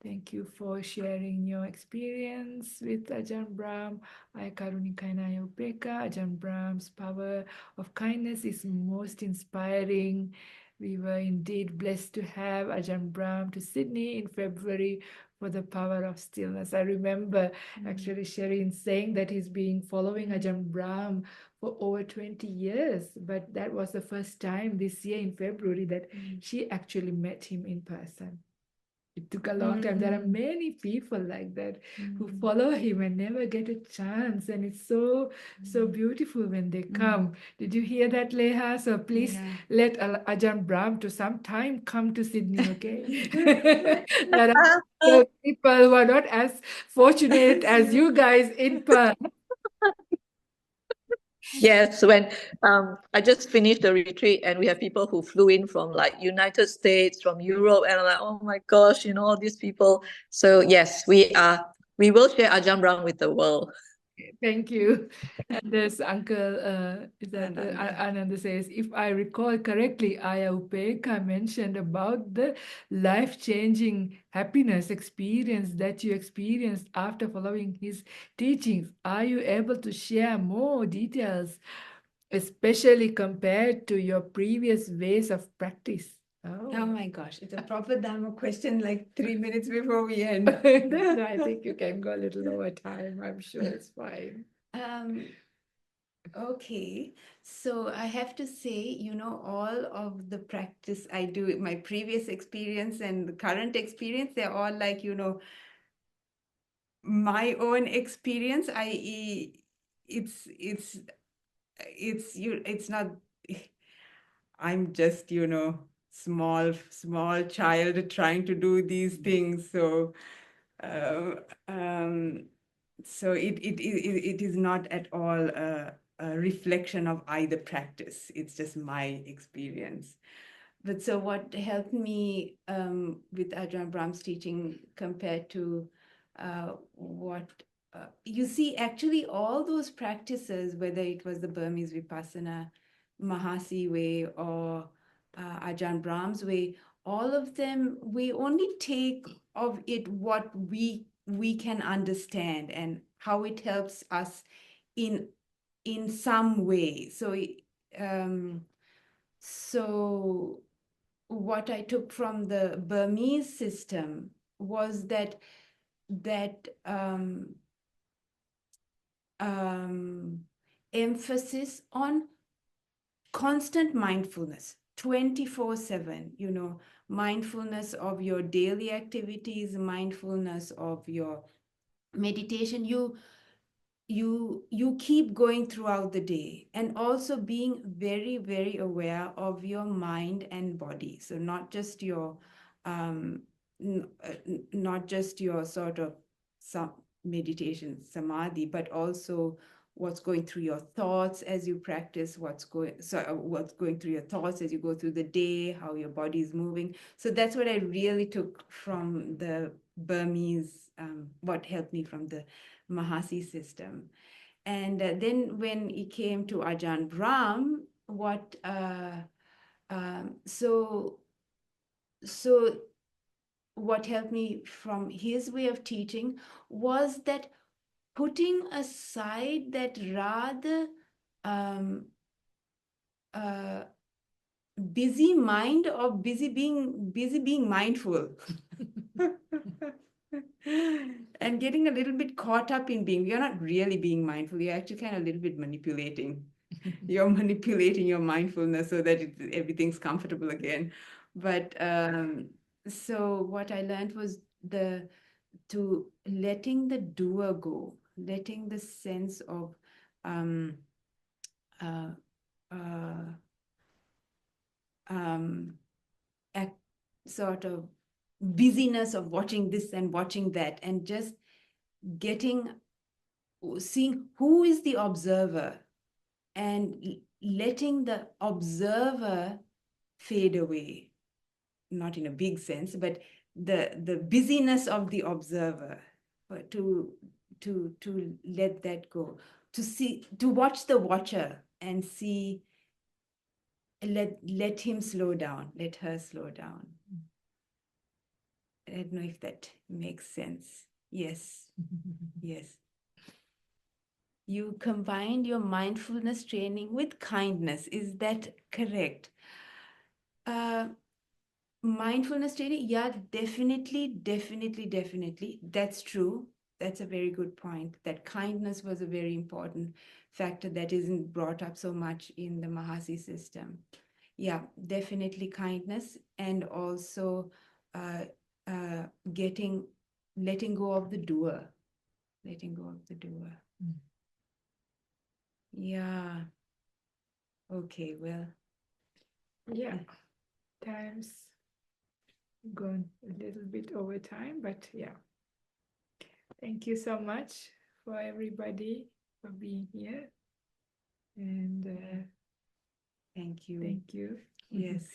thank you for sharing your experience with Ajahn Brahm, Ayya Karunika and Ayya Upekkha. Ajahn Brahm's power of kindness is most inspiring. We were indeed blessed to have Ajahn Brahm to Sydney in February for the power of stillness. I remember actually Sherin saying that he's been following Ajahn Brahm for over 20 years, but that was the first time this year in February that she actually met him in person. It took a long time. There are many people like that who follow him and never get a chance. And it's so beautiful when they come. Did you hear that, Leha? So please let Ajahn Brahm to sometime come to Sydney, okay? There are people who are not as fortunate as you guys in Perth. Yes, when I just finished the retreat and we have people who flew in from United States, from Europe, and I'm like, oh my gosh, all these people. So yes, we will share Ajahn Brahm with the world. Thank you. And there's Uncle Ananda says, if I recall correctly, Ayya Upekkha mentioned about the life-changing happiness experience that you experienced after following his teachings. Are you able to share more details, especially compared to your previous ways of practice? Oh my gosh, it's a proper Dharma question like 3 minutes before we end. No, I think you can go a little over time. I'm sure it's fine. Okay, so I have to say, all of the practice I do, my previous experience and the current experience, they're all like, my own experience, i.e., it's not, I'm just, small child trying to do these things. So, so it is not at all a reflection of either practice. It's just my experience. But so what helped me with Ajahn Brahm's teaching compared to what you see, actually, all those practices, whether it was the Burmese Vipassana, Mahasi way, or Ajahn Brahm's way, all of them, we only take of it what we can understand and how it helps us in some way. So what I took from the Burmese system was that emphasis on constant mindfulness, 24/7, mindfulness of your daily activities, mindfulness of your meditation. You keep going throughout the day, and also being very, very aware of your mind and body. So not just your sort of some meditation samadhi, but also what's going through your thoughts as you practice, what's going through your thoughts as you go through the day, how your body is moving. So that's what I really took from the Burmese, what helped me from the Mahasi system. And then when it came to Ajahn Brahm, what helped me from his way of teaching was that putting aside that rather busy mind of busy being mindful. And getting a little bit caught up in you're not really being mindful, you're actually kind of a little bit manipulating. You're manipulating your mindfulness so that everything's comfortable again. But so what I learned was to letting the doer go, letting the sense of sort of busyness of watching this and watching that, and just seeing who is the observer and letting the observer fade away, not in a big sense, but the busyness of the observer, to let that go, to watch the watcher and see, let him slow down, let her slow down. I don't know if that makes sense. Yes. Yes. You combined your mindfulness training with kindness. Is that correct? Mindfulness training, yeah, definitely. That's true. That's a very good point. That kindness was a very important factor that isn't brought up so much in the Mahasi system. Yeah, definitely kindness, and also letting go of the doer. Letting go of the doer. Yeah. Okay, well. Yeah, time's gone a little bit over time, but yeah. Thank you so much for everybody for being here. And Thank you. thank you. Yes.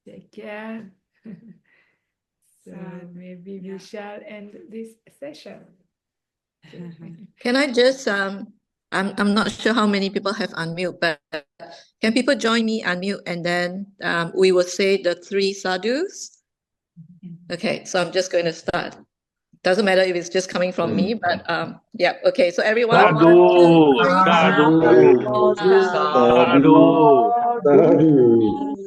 Take care. So maybe we shall end this session. Can I just I'm not sure how many people have unmute, but can people join me unmute, and then we will say the 3 sadhus? Okay, so I'm just going to start. Doesn't matter if it's just coming from me, but yeah. Okay, so everyone, Sadhu, 1, 2, 3. sadhu, sadhu, sadhu.